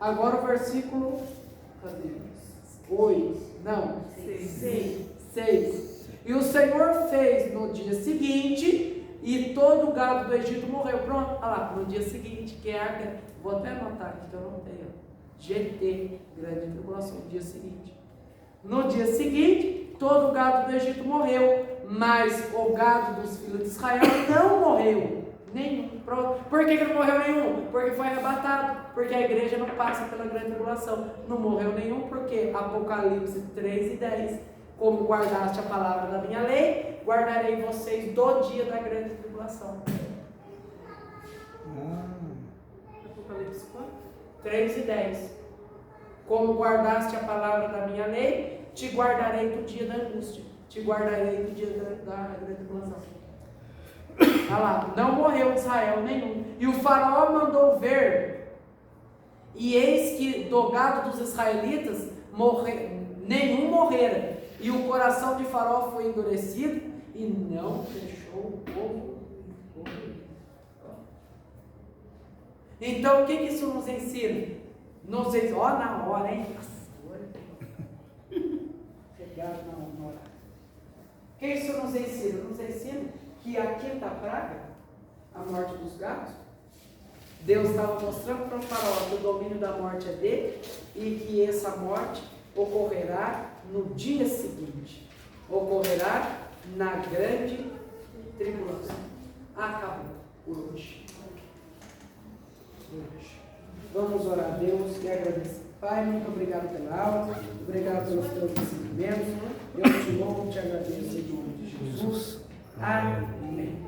Agora o versículo. Cadê? 8. Não. 6. E o Senhor fez no dia seguinte, e todo o gado do Egito morreu. Pronto, olha lá, no dia seguinte, que é a. Vou até anotar aqui que eu não tenho. GT, grande tribulação, no dia seguinte. No dia seguinte, todo o gado do Egito morreu, mas o gado dos filhos de Israel não morreu. Nenhum. Por que não morreu nenhum? Porque foi arrebatado. Porque a igreja não passa pela grande tribulação. Não morreu nenhum, porque Apocalipse 3:10. Como guardaste a palavra da minha lei, guardarei vocês do dia da grande tribulação. Apocalipse 3:10. Como guardaste a palavra da minha lei, te guardarei do dia da angústia. Te guardarei do dia da grande tribulação. Olha lá, não morreu de Israel nenhum. E o faraó mandou ver, e eis que do gado dos israelitas nenhum morrera. E o coração de faraó foi endurecido e não deixou o povo correr. Então o que isso nos ensina? Nos ensina, ó, na hora, hein? Chegaram na hora. O que isso nos ensina? Nos ensina que a quinta praga, a morte dos gatos, Deus estava mostrando para o faraó que o domínio da morte é dele e que essa morte ocorrerá no dia seguinte, ocorrerá na grande tribulação. Acabou por hoje. Vamos orar a Deus e agradecer. Pai, muito obrigado pela aula, obrigado pelos teus ensinamentos. Eu te louvo e te agradeço em nome de Jesus. Amém.